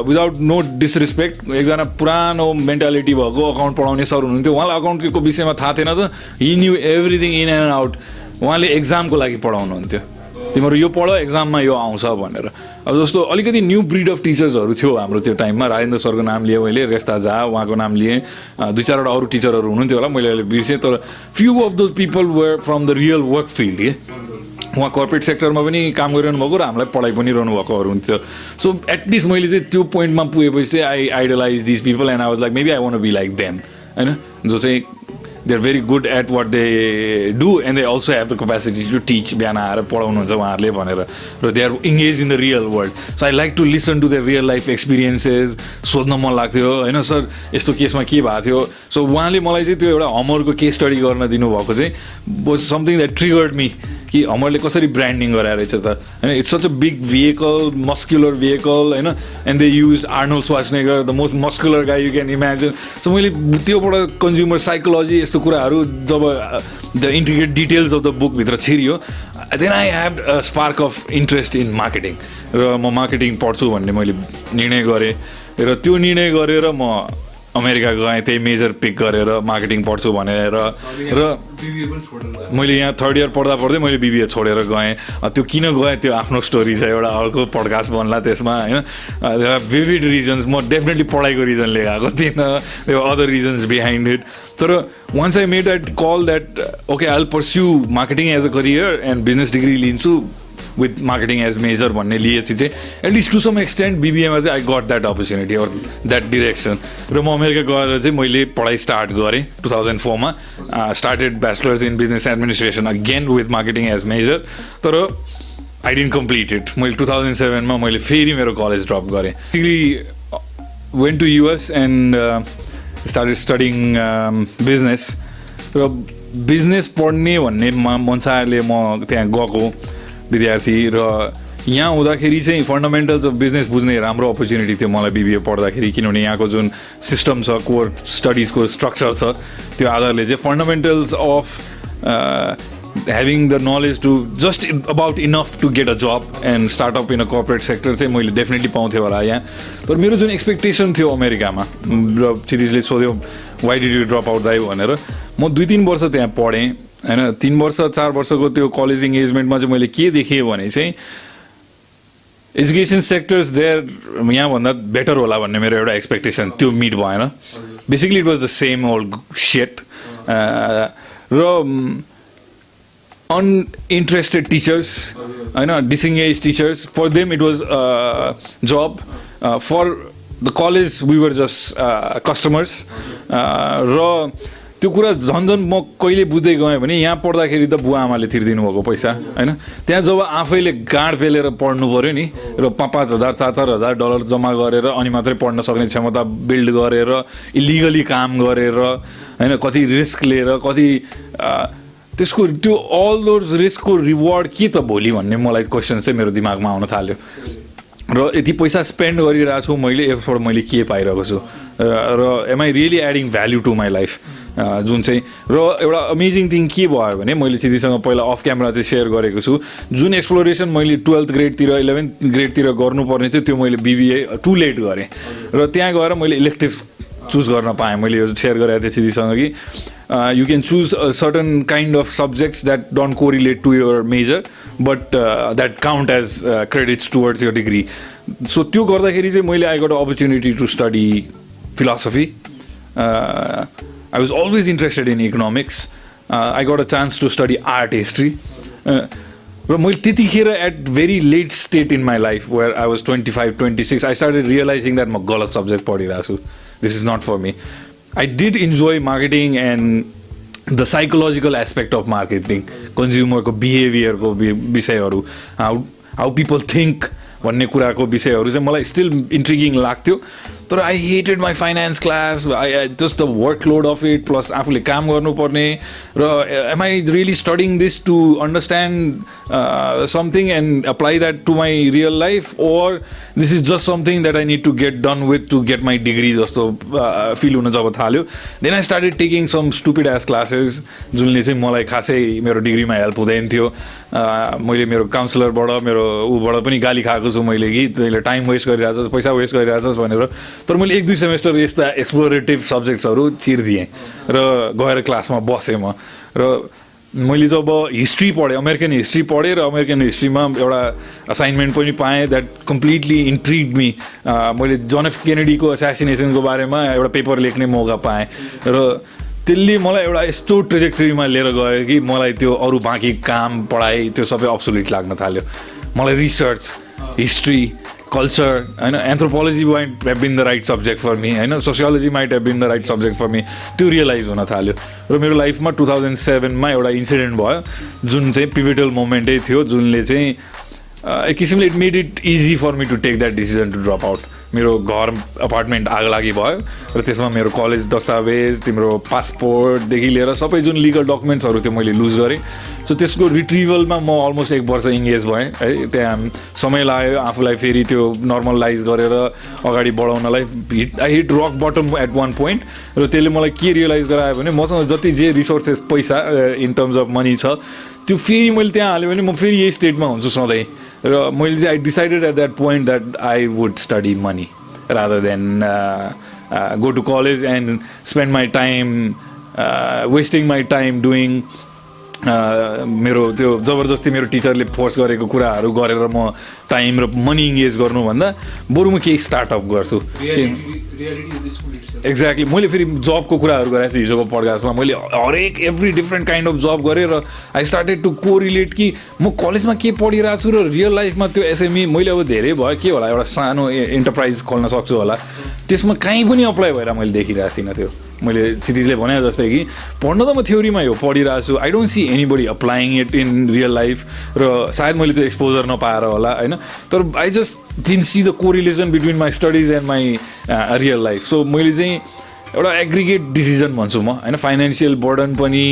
विदाउट नो डिसरेस्पेक्ट एकजना पुरानो मेन्टालिटी भएको अकाउन्ट पढाउने सर हुनुहुन्थ्यो उहाँलाई अकाउन्टको विषयमा थाहा थिएन त he new everything in and out उहाँले एक्जामको लागि पढाउनुहुन्थ्यो तिमीहरू यो पढ एक्जाममा यो आउँछ भनेर अब जस्तो अलिकति न्यू ब्रिड अफ टिचर्सहरू थियो हाम्रो त्यो टाइममा राजेन्द्र सरको नाम लिएँ मैले रेस्ता झा उहाँको नाम लिएँ 2-4वटा अरू टिचरहरू हुनुहुन्थ्यो होला मैले अहिले बिर्सेँ तर few of those people were from the real work field के उहाँ कर्पोरेट सेक्टरमा पनि काम गरिरहनु भएको र हामीलाई पढाइ पनि रहनु भएकोहरू हुन्थ्यो सो एटलिस्ट मैले चाहिँ त्यो पोइन्टमा पुगेपछि चाहिँ I idolize this people and I was like maybe I want be like them होइन जो चाहिँ they are very good at what they do and they also have the capacity to teach बिहान आएर पढाउनुहुन्छ उहाँहरूले भनेर र they are engage in the real world so I like to listen to the real life experiences सोध्न मन लाग्थ्यो होइन सर यस्तो केसमा के भएको थियो सो उहाँले मलाई चाहिँ त्यो एउटा हमरको केस स्टडी गर्न दिनुभएको चाहिँ was something that triggered me कि हमरले कसरी ब्रान्डिङ गराएर रहेछ त होइन it's such a big vehicle muscular vehicle होइन and they use Arnold Schwarzenegger the most muscular guy you can imagine so मैले त्योबाट कन्ज्युमर साइकोलोजी यस्तो कुराहरू जब the integrate details of the बुकभित्र छिरियो then I have a spark of interest in marketing र म मार्केटिङ पढ्छु भन्ने मैले निर्णय गरेँ र त्यो निर्णय गरेर म अमेरिका गएँ, त्यही मेजर पिक गरेर मार्केटिङ पढ्छु भनेर र मैले यहाँ थर्ड इयर पढ्दा पढ्दै मैले बिबिए छोडेर गएँ। त्यो किन गएँ त्यो आफ्नो स्टोरी छ, एउटा अर्को पडकास्ट बनला त्यसमा होइन। विभिड रिजन्स, म डेफिनेटली पढाइको रिजनले गएको थिइनँ, त्यो अदर रिजन्स बिहाइन्ड इट। तर once I made that call that okay I will pursue marketing as a career and business degree लिन्छु विथ मार्केटिङ एज मेजर भन्ने लिएपछि चाहिँ एटलिस्ट टु सम एक्सटेन्ट बिबिएमा चाहिँ I got that opportunity or that direction. र म America गएर चाहिँ मैले पढाइ स्टार्ट गरेँ 2004 मा। Started bachelors in business administration again with marketing as major, तर आई डिन्ट कम्प्लिट इट। मैले 2007 मा मैले फेरि मेरो कलेज ड्रप गरेँ। Degree went to US and started studying business. र बिजनेस पढ्ने भन्ने मनसाले म त्यहाँ गएको विद्यार्थी, र यहाँ हुँदाखेरि चाहिँ फन्डामेन्टल्स अफ बिजनेस बुझ्ने राम्रो अपर्च्युनिटी थियो मलाई बिबिए पढ्दाखेरि, किनभने यहाँको जुन सिस्टम छ, कोर स्टडिजको स्ट्रक्चर छ, त्यो आधारले चाहिँ fundamentals of having the knowledge to just about enough to get a job and startup in a corporate sector चाहिँ मैले डेफिनेटली पाउँथेँ होला यहाँ। तर मेरो जुन एक्सपेक्टेसन थियो अमेरिकामा, र क्षितिजले सोध्यो why did you drop out दाइ भनेर, म 2-3 वर्ष त्यहाँ पढेँ होइन। 3 वर्ष 4 वर्षको त्यो कलेज इङ्गेजमेन्टमा चाहिँ मैले के देखेँ भने चाहिँ एजुकेसन सेक्टर्स देयर यहाँभन्दा बेटर होला भन्ने मेरो एउटा एक्सपेक्टेसन त्यो मिट भएन। Basically it was the same old set. र अनइन्ट्रेस्टेड टिचर्स होइन, disengage teachers, for them it was job, for the college we were just customers. र त्यो कुरा झन् म कहिले बुझ्दै गएँ भने यहाँ पढ्दाखेरि त बुवा आमाले तिर्दिनु भएको पैसा होइन, त्यहाँ जब आफैले गाँड पेलेर पढ्नु पऱ्यो नि, र 5,000 4,000 डलर जम्मा गरेर अनि मात्रै पढ्न सक्ने क्षमता बिल्ड गरेर इलिगली काम गरेर होइन, कति रिस्क लिएर कति त्यसको त्यो अल दोज रिस्कको रिवार्ड के त भोलि भन्ने मलाई क्वेसन चाहिँ मेरो दिमागमा आउन थाल्यो। र यति पैसा स्पेन्ड गरिरहेको छु मैले, यसबाट मैले के पाइरहेको छु, र am I really adding value to my life जुन चाहिँ। र एउटा अमेजिङ थिङ के भयो भने मैले क्षितिजसँग पहिला अफ क्यामेरा चाहिँ सेयर गरेको छु, जुन एक्सप्लोरेसन मैले 12th ग्रेडतिर 11th ग्रेडतिर गर्नुपर्ने थियो त्यो मैले बिबिए टु लेट गरेँ। र त्यहाँ गएर मैले इलेक्टिभ चुज गर्न पाएँ। मैले यो सेयर गरेको थिएँ क्षितिजसँग कि you can choose a certain kind of subjects that don't correlate to your major but that count as credits towards your degree. So त्यो गर्दाखेरि चाहिँ मैले I got an opportunity to study philosophy. I was always interested in economics. I got a chance to study art history. र मैले त्यतिखेर at very late state in my life where I was 25, 26, I started realizing that म गलत subject पढिरहेको छु. This is not for me. I did enjoy marketing and the psychological aspect of marketing, consumer ko behavior ko विषयहरू, how people think भन्ने कुराको विषयहरू चाहिँ मलाई still intriguing लाग्थ्यो. तर I hated my finance class. I just the workload of it plus आफूले काम गर्नुपर्ने र am I really studying this to understand something and apply that to my real life, or this is just something that I need to get done with to get my degree जस्तो feel हुन जब थाल्यो. Then I started taking some stupid ass classes जुनले चाहिँ मलाई खासै मेरो डिग्रीमा help हुँदैन थियो. मैले मेरो काउन्सिलरबाट मेरो उबाट पनि गाली खाएको छु मैले कि तैँले टाइम वेस्ट गरिरहेछस्, पैसा वेस्ट गरिरहेछस् भनेर. तर मैले 1-2 सेमेस्टर यस्ता एक्सप्लोरेटिभ सब्जेक्ट्सहरू चिर्दिएँ र गएर क्लासमा बसेँ म. र मैले जब हिस्ट्री पढेँ, अमेरिकन हिस्ट्री पढेँ र अमेरिकन हिस्ट्रीमा एउटा असाइनमेन्ट पनि पाएँ द्याट कम्प्लिटली इन्ट्रिग्ड मी. मैले जन एफ केनेडीको एसासिनेसनको बारेमा एउटा पेपर लेख्ने मौका पाएँ र त्यसले मलाई एउटा यस्तो ट्रेजेक्टरीमा लिएर गयो कि मलाई त्यो अरू बाँकी काम पढाइ त्यो सबै अब्सोल्युट लाग्न थाल्यो. मलाई रिसर्च, हिस्ट्री, कल्चर होइन, anthropology might have been the right subject for me होइन, sociology might have been the right subject for me. त्यो रियलाइज हुन थाल्यो. र मेरो लाइफमा 2007मा एउटा इन्सिडेन्ट भयो जुन चाहिँ पिभिटल मोमेन्टै थियो, जुनले चाहिँ एक किसिमले it made it easy for me to take that decision to drop out. मेरो घर अपार्टमेन्ट आग लागि भयो र त्यसमा मेरो कलेज दस्तावेज, तिम्रो पासपोर्टदेखि लिएर सबै जुन लिगल डकुमेन्ट्सहरू थियो मैले लुज गरेँ. सो त्यसको रिट्रिभलमा म अलमोस्ट 1 वर्ष इङ्गेज भएँ है. त्यहाँ समय लाग्यो आफूलाई फेरि त्यो नर्मलाइज गरेर अगाडि बढाउनलाई. I hit rock bottom at one point र त्यसले मलाई के रियलाइज गरायो भने मसँग जति जे रिसोर्सेस पैसा इन टर्म्स अफ मनी छ त्यो फेरि मैले त्यहाँ हाल्यो भने म फेरि यही स्टेटमा हुन्छु सधैँ. र मैले चाहिँ I decided at that point that I would study money rather than go to college and spend my time wasting my time doing मेरो त्यो जबरजस्ती मेरो टिचरले फोर्स गरेको कुराहरू गरेर म टाइम र मनी इङ्गेज गर्नुभन्दा बरु म केही स्टार्टअप गर्छु एक्ज्याक्टली मैले फेरि जबको कुराहरू गरेको छु हिजोको पडकास्टमा मैले हरेक every different kind of job गरेँ र आई स्टार्टेड टु कोरिलेट कि म कलेजमा के पढिरहेको छु र रियल लाइफमा त्यो एसएमई मैले अब धेरै भयो के होला एउटा सानो इन्टरप्राइज खोल्न सक्छु होला त्यसमा कहीँ पनि अप्लाई भएर मैले देखिरहेको थिइनँ त्यो मैले क्षितिजले भने जस्तै कि पढ्न त म थ्योरीमा यो पढिरहेको छु I don't see anybody applying it in real life र सायद मैले त्यो एक्सपोजर नपाएर होला होइन तर I just didn't see the correlation between my studies and my real life so मैले चाहिँ एउटा एग्रिगेट डिसिजन भन्छु म होइन फाइनेन्सियल बर्डन पनि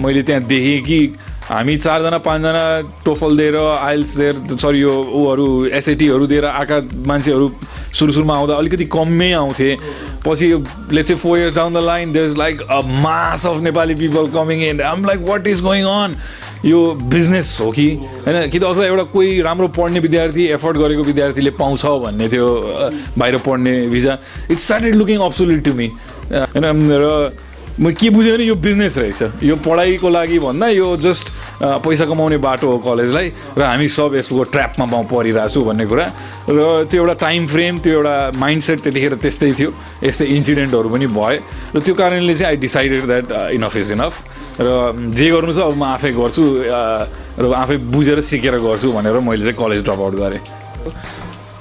मैले त्यहाँ देखेँ कि हामी 4जना 5जना टोफल दिएर आइल्स दिएर सरी यो ऊहरू एसएटीहरू दिएर आएका मान्छेहरू सुरुमा आउँदा अलिकति कमै आउँथे पछि let's say 4 years down the line there is like a mass of Nepali people coming in I am like what is going on यो बिजनेस हो कि होइन कि त अथवा एउटा कोही राम्रो पढ्ने विद्यार्थी एफोर्ड गरेको विद्यार्थीले पाउँछ भन्ने थियो बाहिर पढ्ने visa it started looking absolute to me होइन र म के बुझेँ भने यो बिजनेस रहेछ यो पढाइको लागि भन्दा यो जस्ट पैसा कमाउने बाटो हो कलेजलाई र हामी सब यसको ट्र्यापमा परिरहेको छु भन्ने कुरा र त्यो एउटा टाइम फ्रेम त्यो एउटा माइन्डसेट त्यतिखेर त्यस्तै थियो यस्तै इन्सिडेन्टहरू पनि भए र त्यो कारणले चाहिँ I decided that enough is enough र जे गर्नु छ अब म आफै गर्छु र आफै बुझेर सिकेर गर्छु भनेर मैले चाहिँ कलेज ड्रप आउट गरेँ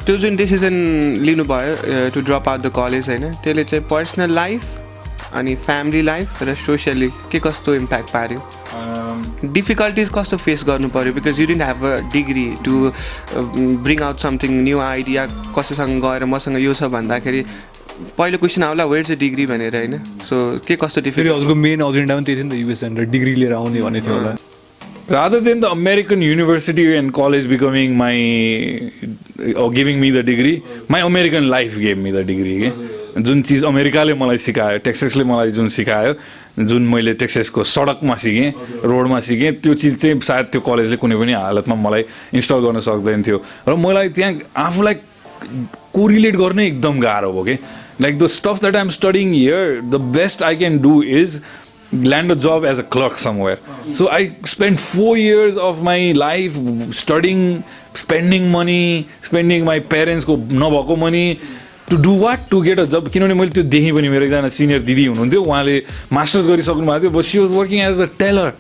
त्यो जुन डिसिजन लिनुभयो to drop out the college होइन त्यसले चाहिँ पर्सनल लाइफ अनि फ्यामिली लाइफ र सोसियली के कस्तो इम्प्याक्ट पार्यो डिफिकल्टिज कस्तो फेस गर्नु पऱ्यो because you didn't have a degree to bring out something new idea कसैसँग गएर मसँग यो छ भन्दाखेरि पहिलो क्वेसन आउला वेयर चाहिँ डिग्री भनेर होइन सो के कस्तो डिफिकल्ट हजुरको मेन एजेन्डा पनि त्यही थियो नि त युएस भनेर डिग्री लिएर आउने भन्ने थियो होला rather than the American university and college becoming my or giving me the degree, my American life gave me the degree के जुन चिज अमेरिकाले मलाई सिकायो टेक्सासले मलाई जुन सिकायो जुन मैले टेक्सासको सडकमा सिकेँ रोडमा सिकेँ त्यो चिज चाहिँ सायद त्यो कलेजले कुनै पनि हालतमा मलाई इन्स्टल गर्न सक्दैन थियो र मलाई त्यहाँ आफूलाई कोरिलेट गर्नै एकदम गाह्रो भयो कि like the stuff that I am studying here the best I can do is land a job as a clerk somewhere. So I spent 4 years of my life studying, spending money, spending my parents को नभएको money to do what? To get a job. किनभने मैले त्यो देखेँ पनि मेरो एकजना senior दिदी हुनुहुन्थ्यो उहाँले मास्टर्स गरिसक्नु भएको थियो but she was working as a teller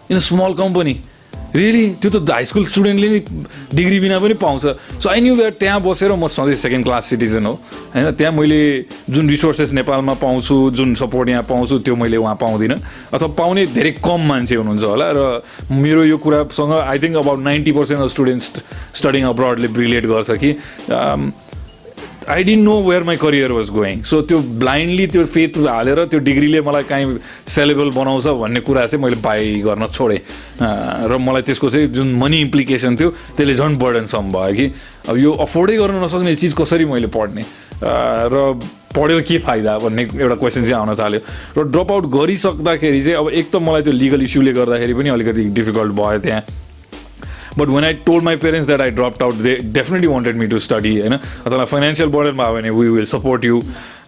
in a small company. Really त्यो त हाई स्कुल स्टुडेन्टले नि डिग्री बिना पनि पाउँछ सो आई न्यू द्याट त्यहाँ बसेर म सधैँ सेकेन्ड क्लास सिटिजन हो होइन त्यहाँ मैले जुन रिसोर्सेस नेपालमा पाउँछु जुन सपोर्ट यहाँ पाउँछु त्यो मैले वहाँ पाउँदिनँ अथवा पाउने धेरै कम मान्छे हुनुहुन्छ होला र मेरो यो कुरासँग I think about 90% of students studying अब्रडले रिलेट गर्छ कि I didn't know where my career was going so त्यो ब्लाइन्डली त्यो फेथ हालेर त्यो डिग्रीले मलाई काहीँ सेलेबल बनाउँछ भन्ने कुरा चाहिँ मैले बाई गर्न छोडेँ र मलाई त्यसको चाहिँ जुन मनी इम्प्लिकेसन थियो त्यसले झन् बर्डनसम भयो कि अब यो अफोर्डै गर्न नसक्ने चिज कसरी मैले पढ्ने र पढेर के फाइदा भन्ने एउटा क्वेसन चाहिँ आउन थाल्यो र ड्रप आउट गरिसक्दाखेरि चाहिँ अब एक त मलाई त्यो लिगल इस्युले गर्दाखेरि पनि अलिकति डिफिकल्ट भयो त्यहाँ But when I told my parents that I dropped out, they definitely wanted me to study. होइन अथवा फाइनेन्सियल burden भयो भने we will support you.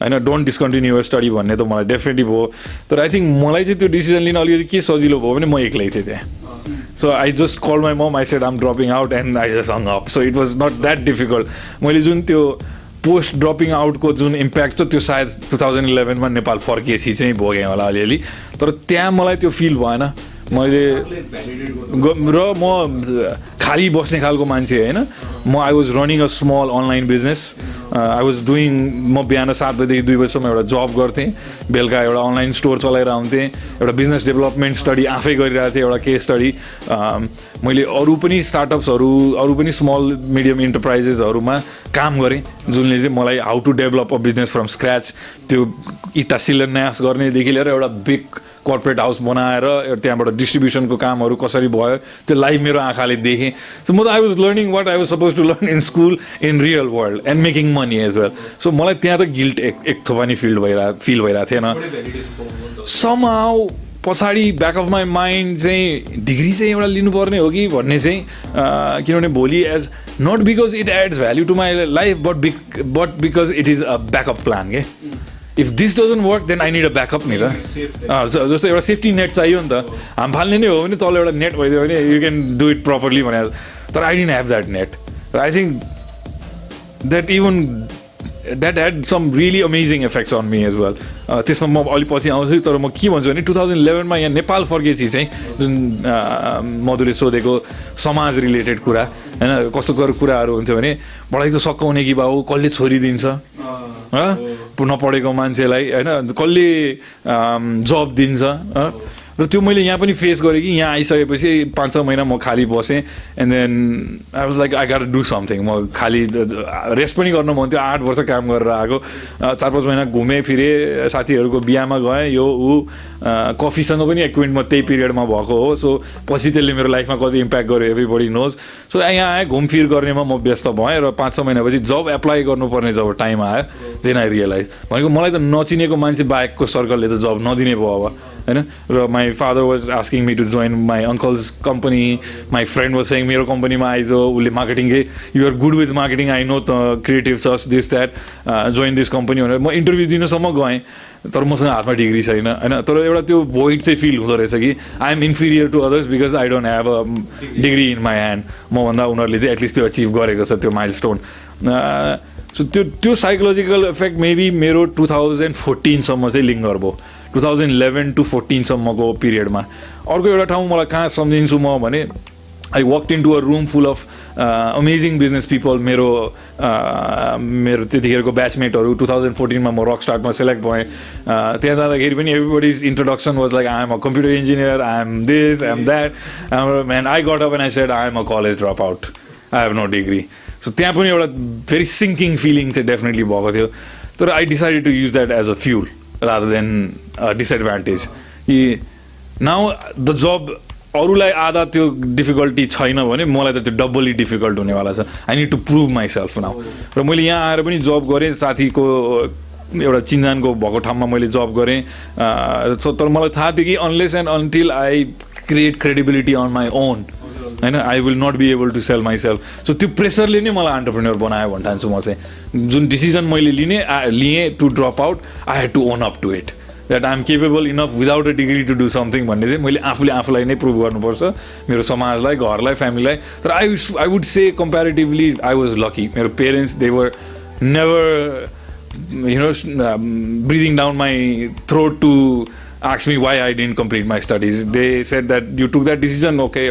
होइन don't discontinue your study भन्ने त मलाई डेफिनेटली भयो तर आई थिङ्क मलाई चाहिँ त्यो डिसिजन लिन अलिकति के सजिलो भयो भने म एक्लै थिएँ त्यहाँ so I just call my mom I said I'm dropping out and I just hung up so it was not that difficult मैले जुन त्यो पोस्ट ड्रपिङ आउटको जुन इम्प्याक्ट छ त्यो सायद 2011मा नेपाल फर्किएपछि चाहिँ भोगेँ होला अलिअलि तर त्यहाँ मलाई त्यो फिल भएन मैले र म खाली बस्ने खालको मान्छे होइन म I was running a small online business I was doing म बिहान 7 बजेदेखि 2 बजीसम्म एउटा जब गर्थेँ बेलुका एउटा अनलाइन स्टोर चलाएर आउँथेँ एउटा बिजनेस डेभलपमेन्ट स्टडी आफै गरिरहेको थिएँ एउटा केस स्टडी मैले अरू पनि स्टार्टअप्सहरू अरू पनि स्मल मिडियम इन्टरप्राइजेसहरूमा काम गरेँ जुनले चाहिँ मलाई how to develop a business from scratch त्यो इटा शिलान्यास गर्नेदेखि लिएर एउटा बिग कर्पोरेट हाउस बनाएर त्यहाँबाट डिस्ट्रिब्युसनको कामहरू कसरी भयो त्यो लाइभ मेरो आँखाले देखेँ सो म त I was learning what I was suppose to learn in school in real world and making money as well so मलाई त्यहाँ त गिल्ट एक थोपा नि फिल भइरहेको थिएन समहाउ पछाडि ब्याक अफ माई माइन्ड चाहिँ डिग्री चाहिँ एउटा लिनुपर्ने हो कि भन्ने चाहिँ किनभने भोलि as not because it adds value to my life but because it is a backup plan के if this doesn't work then I need a backup नि त जस्तो एउटा सेफ्टी नेट चाहियो नि त हाम फाल्ने नै हो भने तल एउटा नेट भइदियो भने you can do it properly भने तर I didn't have that net I think that had some really amazing effects on me as well त्यसमा म अलिक पछि आउँछु तर म के भन्छु भने 2011मा यहाँ नेपाल फर्केपछि चाहिँ जुन मधुले सोधेको समाज रिलेटेड कुरा होइन कस्तो कुराहरू हुन्थ्यो भने मलाई त सकाउने कि बाउ कसले छोरी दिन्छ नपढेको मान्छेलाई होइन कसले जब दिन्छ र त्यो मैले यहाँ पनि फेस गरेँ कि यहाँ आइसकेपछि 5-6 महिना म खाली बसेँ and then I was like I got do something म खाली रेस्ट पनि गर्न मन थियो 8 वर्ष काम गरेर आएको 4-5 महिना घुमेँ फिरेँ साथीहरूको बिहामा गएँ यो कफीसँग पनि एक्विन्ट म त्यही पिरियडमा भएको हो सो पछि त्यसले मेरो लाइफमा कति इम्प्याक्ट गर्यो एभ्रिबडी नोज सो यहाँ आएँ घुमफिर गर्नेमा म व्यस्त भएँ र 5-6 महिनापछि जब एप्लाई गर्नुपर्ने जब टाइम आयो देन आई रियलाइज भनेको मलाई त नचिनेको मान्छे बाहेकको सर्कलले त जब नदिने भयो अब होइन र my father was asking me to join my uncle's company my friend was saying मेरो कम्पनीमा आइजो उसले मार्केटिङकै you're good with marketing I know त क्रिएटिभ छस् this that join this company भनेर म इन्टरभ्यू दिनसम्म गएँ तर मसँग हातमा डिग्री छैन होइन तर एउटा त्यो भोइड चाहिँ फिल हुँदो रहेछ कि I am inferior to others because I don't have a degree in my hand मभन्दा उनीहरूले चाहिँ एटलिस्ट त्यो अचिभ गरेको छ त्यो माइल स्टोन सो त्यो साइकोलोजिकल इफेक्ट मेबी मेरो 2014सम्म चाहिँ लिङ्गर भयो 2011 to 14 सम्मको पिरियडमा अर्को एउटा ठाउँ मलाई कहाँ सम्झिन्छु म भने I walked into a room full of amazing business people मेरो त्यतिखेरको ब्याचमेटहरू 2014मा म रक स्टार्टमा सेलेक्ट भएँ त्यहाँ जाँदाखेरि पनि everybody's introduction was like I am a computer engineer I am this I am that and I got up and I said I am a college drop out I have no degree so त्यहाँ पनि एउटा very sinking feeling चाहिँ definitely भएको थियो तर I decided to use that as a fuel rather than a disadvantage. Now the job अरूलाई आधा त्यो डिफिकल्टी छैन भने मलाई त त्यो डबली डिफिकल्ट हुनेवाला छ I need to prove myself now र मैले यहाँ आएर पनि जब गरेँ साथीको एउटा चिन्जानको भएको ठाउँमा मैले जब गरेँ तर मलाई थाहा थियो कि unless and until I create credibility on my own होइन I will not be able to sell myself so त्यो प्रेसरले नै मलाई एन्टरप्रेन्योर बनायो भन्न ठान्छु म चाहिँ जुन डिसिजन मैले लिएँ to drop out I had to own up to it that I am capable enough without a degree to do something भन्ने चाहिँ मैले आफूलाई नै प्रुभ गर्नुपर्छ मेरो समाजलाई घरलाई फ्यामिलीलाई तर I would say comparatively I was lucky मेरो parents they were never breathing down my throat to ask me why I didn't complete my studies. They said that you took that decision, okay.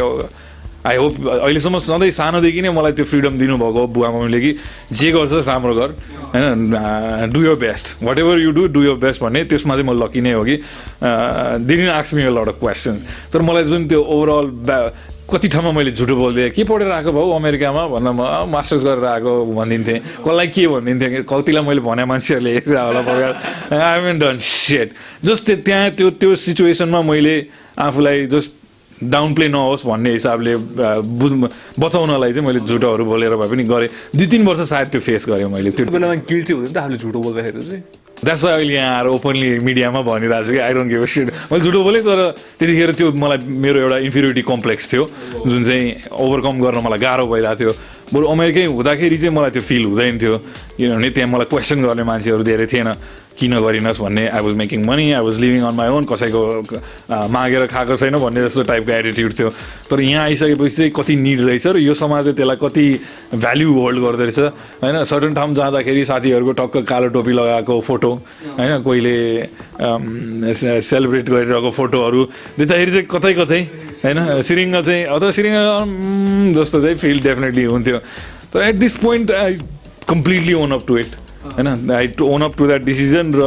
I hope अहिलेसम्म सधैँ सानोदेखि नै मलाई त्यो freedom दिनुभएको बुवा मम्मीले कि जे गर्छस् राम्रो गर होइन do your best whatever you do your best भन्ने त्यसमा चाहिँ म लकी नै हो कि didn't ask me a lot of questions तर मलाई जुन त्यो ओभरअल कति ठाउँमा मैले झुटो बोल्दिएँ के पढेर आएको भाउ अमेरिकामा भन्दा म मास्टर्स गरेर आएको भनिदिन्थेँ कसलाई के भनिदिन्थेँ कतिलाई मैले भने मान्छेहरूले हेरेर होला पढेर I haven't done set just त्यहाँ त्यो सिचुएसनमा मैले आफूलाई जस्ट डाउन प्ले नहोस् भन्ने हिसाबले बचाउनलाई चाहिँ मैले झुटोहरू बोलेर भए पनि गरेँ 2-3 वर्ष सायद त्यो फेस गरेँ मैले त्यो बेलामा गिल्टी हुँदैन त आफूले झुटो बोल्दाखेरि चाहिँ द्याट्स वाइ अहिले यहाँ आएर ओपनली मिडियामा भनिरहेको छु कि I don't give a shit मैले झुटो बोलेँ तर त्यतिखेर त्यो मलाई मेरो एउटा इन्फिरियोरिटी कम्प्लेक्स थियो जुन चाहिँ ओभरकम गर्न मलाई गाह्रो भइरहेको थियो बरु अमेरिकै हुँदाखेरि चाहिँ मलाई त्यो फिल हुँदैन थियो किनभने त्यहाँ मलाई क्वेसन गर्ने मान्छेहरू धेरै थिएन किन गरिनस् भन्ने I was making money I was living on my own कसैको मागेर खाएको छैन भन्ने जस्तो टाइपको एटिट्युड थियो तर यहाँ आइसकेपछि चाहिँ कति निड रहेछ र यो समाजले त्यसलाई कति भ्याल्यु होल्ड गर्दो रहेछ होइन सर्टन ठाउँ जाँदाखेरि साथीहरूको टक्क कालो टोपी लगाएको फोटो होइन कोहीले सेलिब्रेट गरिरहेको फोटोहरू देख्दाखेरि चाहिँ कतै होइन सिरिङ्ग चाहिँ अथवा सिरिङ्ग जस्तो चाहिँ फिल डेफिनेटली हुन्थ्यो तर at this point I completely own up to it होइन I own up to that decision र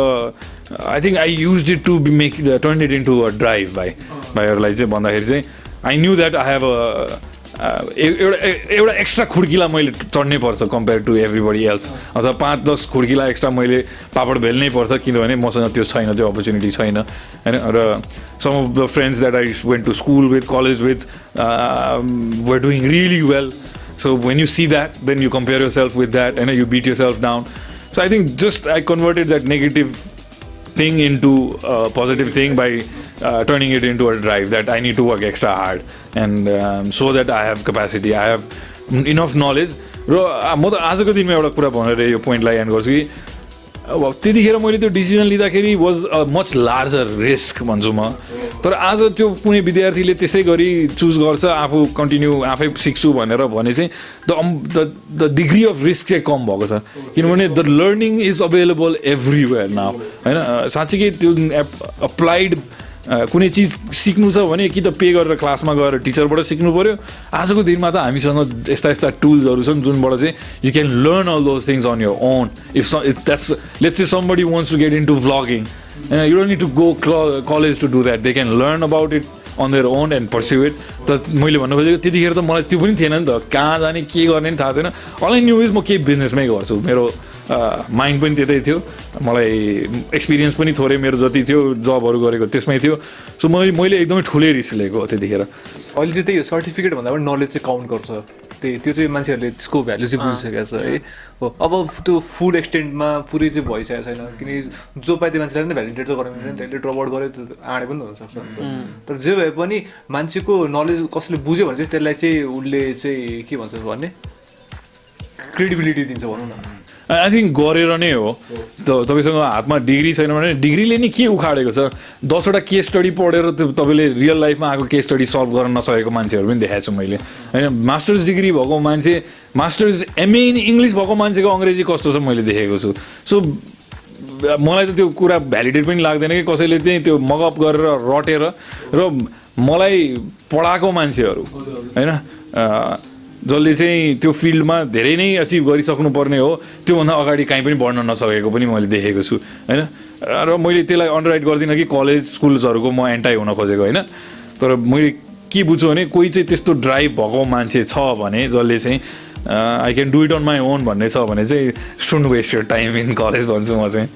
I think I use it to be turn it into a drive भाइहरूलाई चाहिँ भन्दाखेरि चाहिँ I knew that I have एउटा extra खुड्किला मैले चढ्नै पर्छ कम्पेयर टु एभ्रिबडी एल्स अथवा 5-10 खुड्किला एक्स्ट्रा मैले पापड भेल्नै पर्छ किनभने मसँग त्यो छैन त्यो अपर्च्युनिटी छैन होइन र some of the friends that I went to school with college with were doing really well so when you see that then you compare yourself with that and you beat yourself down so I think just I converted that negative thing into a positive thing by turning it into a drive that I need to work extra hard and so that I have capacity, I have enough knowledge. र म त आजको दिनमा एउटा कुरा भनेर यो पोइन्टलाई and गर्छु कि अब त्यतिखेर मैले त्यो डिसिजन लिँदाखेरि was a much larger risk भन्छु म. तर आज त्यो कुनै विद्यार्थीले त्यसै गरी चुज गर्छ आफू कन्टिन्यू आफै सिक्छु भनेर भने चाहिँ द डिग्री अफ रिस्क चाहिँ कम भएको छ. किनभने the learning is available everywhere now होइन. साँच्चै त्यो अप्लाइड कुनै चिज सिक्नु छ भने कि त पे गरेर क्लासमा गएर टिचरबाट सिक्नु पऱ्यो. आजको दिनमा त हामीसँग यस्ता यस्ता टुल्सहरू छन् जुनबाट चाहिँ you can learn all those things on your own. If that's let's say somebody wants to get into vlogging you don't need to go college to do that. They can learn about it on their own and pursue it. त मैले भन्नु खोजेको त्यतिखेर त मलाई त्यो पनि थिएन नि त, कहाँ जाने के गर्ने नि थाहा थिएन. अल आई न्यू इज म केही बिजनेसमै गर्छु. मेरो माइन्ड पनि त्यतै थियो, मलाई एक्सपिरियन्स पनि थोरै मेरो जति थियो जबहरू गरेको त्यसमै थियो. सो मैले एकदमै ठुलै रिस्क लिएको त्यतिखेर. अहिले चाहिँ त्यही सर्टिफिकेट भन्दा पनि नलेज चाहिँ काउन्ट गर्छ. त्यो चाहिँ मान्छेहरूले त्यसको भ्यालु चाहिँ बुझिसकेको छ है. हो अब त्यो फुल एक्सटेन्टमा पुरै चाहिँ भइसकेको छैन, किनकि जो पाए त्यो मान्छेलाई नै भ्यालिडेट त गराउनु नि, त्यसले ड्रप आउट गर्यो आँडे पनि हुनसक्छ. तर जे भए पनि मान्छेको नलेज कसैले बुझ्यो भने चाहिँ त्यसलाई चाहिँ उसले चाहिँ के भन्छ भने क्रेडिबिलिटी दिन्छ भनौँ न. आई थिङ्क गरेर नै हो. तपाईँसँग हातमा डिग्री छैन भने डिग्रीले नि के उखाडेको छ. 10वटा केस स्टडी पढेर तपाईँले रियल लाइफमा आएको केस स्टडी सल्भ गर्न नसकेको मान्छेहरू पनि देखाएको छु मैले होइन. मास्टर्स डिग्री भएको मान्छे, मास्टर्स एमए इन इङ्ग्लिस भएको मान्छेको अङ्ग्रेजी कस्तो छ मैले देखेको छु. सो मलाई त त्यो कुरा भ्यालिडेट पनि लाग्दैन कि कसैले चाहिँ त्यो मगअप गरेर रटेर. र मलाई पढाएको मान्छेहरू होइन जसले चाहिँ त्यो फिल्डमा धेरै नै अचिभ गरिसक्नु पर्ने हो, त्योभन्दा अगाडि काहीँ पनि बढ्न नसकेको पनि मैले देखेको छु होइन. र मैले त्यसलाई अन्डरराइट गर्दिनँ कि कलेज स्कुल्सहरूको म एन्टाई हुन खोजेको होइन. तर मैले के बुझ्छु भने कोही चाहिँ त्यस्तो ड्राइभ भएको मान्छे छ भने जसले चाहिँ I can do it on my own भन्ने छ भने चाहिँ don't waste your time in college भन्छु म चाहिँ.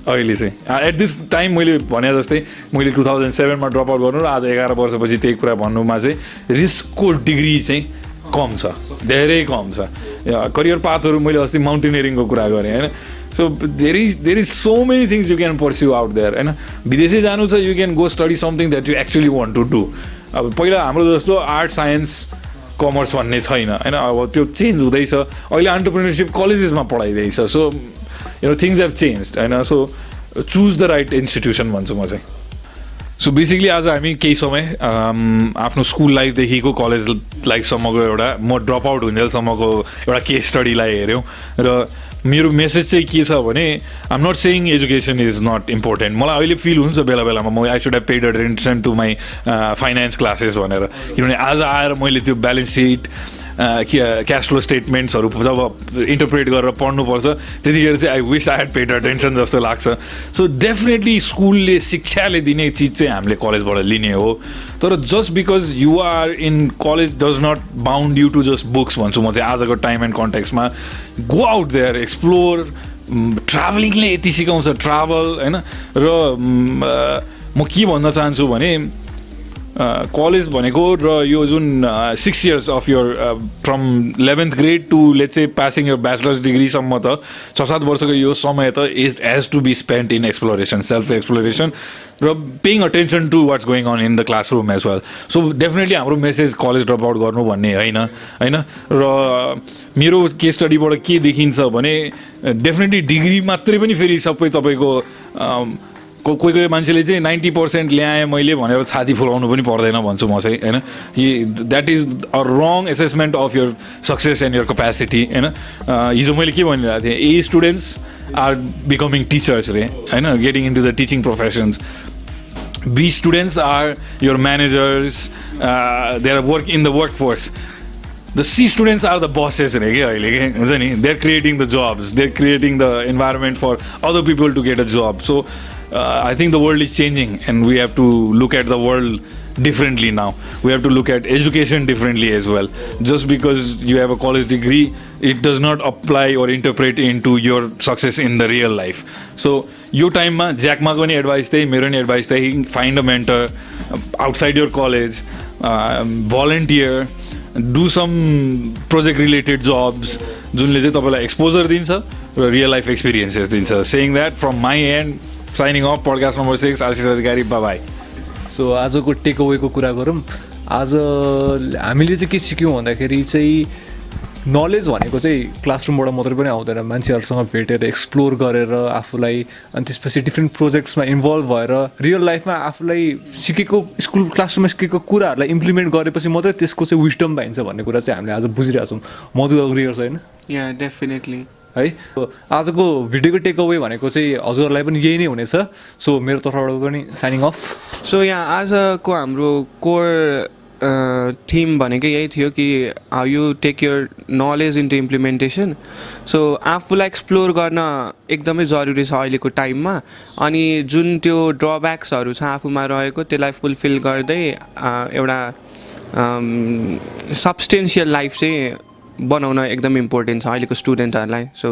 अहिले चाहिँ एट दिस टाइम मैले भने जस्तै मैले 2007मा ड्रप आउट गर्नु र आज 11 वर्षपछि त्यही कुरा भन्नुमा चाहिँ रिस्कको डिग्री चाहिँ कम छ, धेरै कम छ. करियर पाथहरू मैले अस्ति माउन्टेनियरिङको कुरा गरेँ होइन. So there is so many things you can pursue out there होइन. विदेशै जानु छ you can go study something that you actually want to do. अब पहिला हाम्रो जस्तो आर्ट साइन्स कमर्स भन्ने छैन होइन. अब त्यो चेन्ज हुँदैछ. अहिले एन्टरप्रेन्योरसिप कलेजेसमा पढाइँदैछ. सो थिङ्स हेभ चेन्ज होइन. So choose the right institution भन्छु म चाहिँ. सो बेसिकली आज हामी केही समय आफ्नो स्कुल लाइफदेखिको कलेज लाइफसम्मको एउटा म ड्रप आउट हुन्जेलसम्मको एउटा केस स्टडीलाई हेऱ्यौँ. र मेरो मेसेज चाहिँ के छ भने I am not saying education is not important. मलाई अहिले फिल हुन्छ बेला बेलामा म I should have paid attention to my finance classes भनेर. किनभने आज आएर मैले त्यो ब्यालेन्स सिट क्यास फ्लो स्टेटमेन्ट्सहरू जब इन्टरप्रेट गरेर पढ्नुपर्छ त्यतिखेर चाहिँ I wish I had paid attention जस्तो लाग्छ. सो डेफिनेटली स्कुलले शिक्षाले दिने चिज चाहिँ हामीले कलेजबाट लिने हो. तर just because you are in college does not bound you to just books भन्छु म चाहिँ आजको टाइम एन्ड कन्टेक्समा. Go out there, explore. ट्राभलिङले यति सिकाउँछ, ट्राभल होइन. र म के भन्न चाहन्छु भने कलेज भनेको र यो जुन 6 years of your from 11th grade to let's say passing your bachelors डिग्रीसम्म त 6-7 वर्षको यो समय त is has to be spent in exploration, self exploration र paying attention to what's going on in the classroom as well. So definitely हाम्रो message college drop out गर्नु भन्ने होइन. र मेरो केस स्टडीबाट के देखिन्छ भने डेफिनेटली डिग्री मात्रै पनि फेरि सबै तपाईँको कोही कोही मान्छेले चाहिँ 90% ल्याएँ मैले भनेर छाती फुलाउनु पनि पर्दैन भन्छु म चाहिँ होइन. कि that is a wrong assessment of your success and your capacity होइन. हिजो मैले के भनिरहेको थिएँ, A students are becoming teachers रे होइन, getting into the teaching professions. B students are your managers, they are work in the work force. The C students are the bosses रे क्या अहिले के हुन्छ नि. They are creating the jobs, they are creating the environment for other people to get a job. So I think the world is changing and we have to look at the world differently now. We have to look at education differently as well. Just because you have a college degree, it does not apply or interpret into your success in the real life. So your time ma Jack ma ko ni advice thai, Mero ni advice thai, find a mentor outside your college, volunteer, do some project related jobs junle chai tapailai exposure dincha र real life experiences दिन्छ. Saying that from my and shining of podcast number 6 Ashish Adhikari by. So आजको take अवेको कुरा गरौँ। आज हामीले चाहिँ के सिक्यौँ भन्दाखेरि चाहिँ नलेज भनेको चाहिँ क्लासरुमबाट मात्रै पनि आउँदैन, मान्छेहरूसँग भेटेर एक्सप्लोर गरेर आफूलाई अनि त्यसपछि डिफ्रेन्ट प्रोजेक्ट्समा इन्भल्भ भएर रियल लाइफमा आफूलाई सिकेको स्कुल क्लासरुममा सिकेको कुराहरूलाई इम्प्लिमेन्ट गरेपछि मात्रै त्यसको चाहिँ विस्डम पाइन्छ भन्ने कुरा चाहिँ हामीले आज बुझिरहेको छौँ। मधु अग्री गर्छ होइन? या डेफिनेटली है। आजको भिडियोको टेक अवे भनेको चाहिँ हजुरहरूलाई पनि यही नै हुनेछ। सो मेरो तर्फबाट पनि साइनिङ अफ। सो यहाँ आजको हाम्रो कोर थिम भनेको यही थियो कि how you take your knowledge into implementation. So आफूलाई एक्सप्लोर गर्न एकदमै जरुरी छ अहिलेको टाइममा, अनि जुन त्यो ड्रब्याक्सहरू छ आफूमा रहेको त्यसलाई फुलफिल गर्दै एउटा सब्सटेन्सियल लाइफ चाहिँ बनाउन एकदम इम्पोर्टेन्ट छ अहिलेको स्टुडेन्टहरूलाई। सो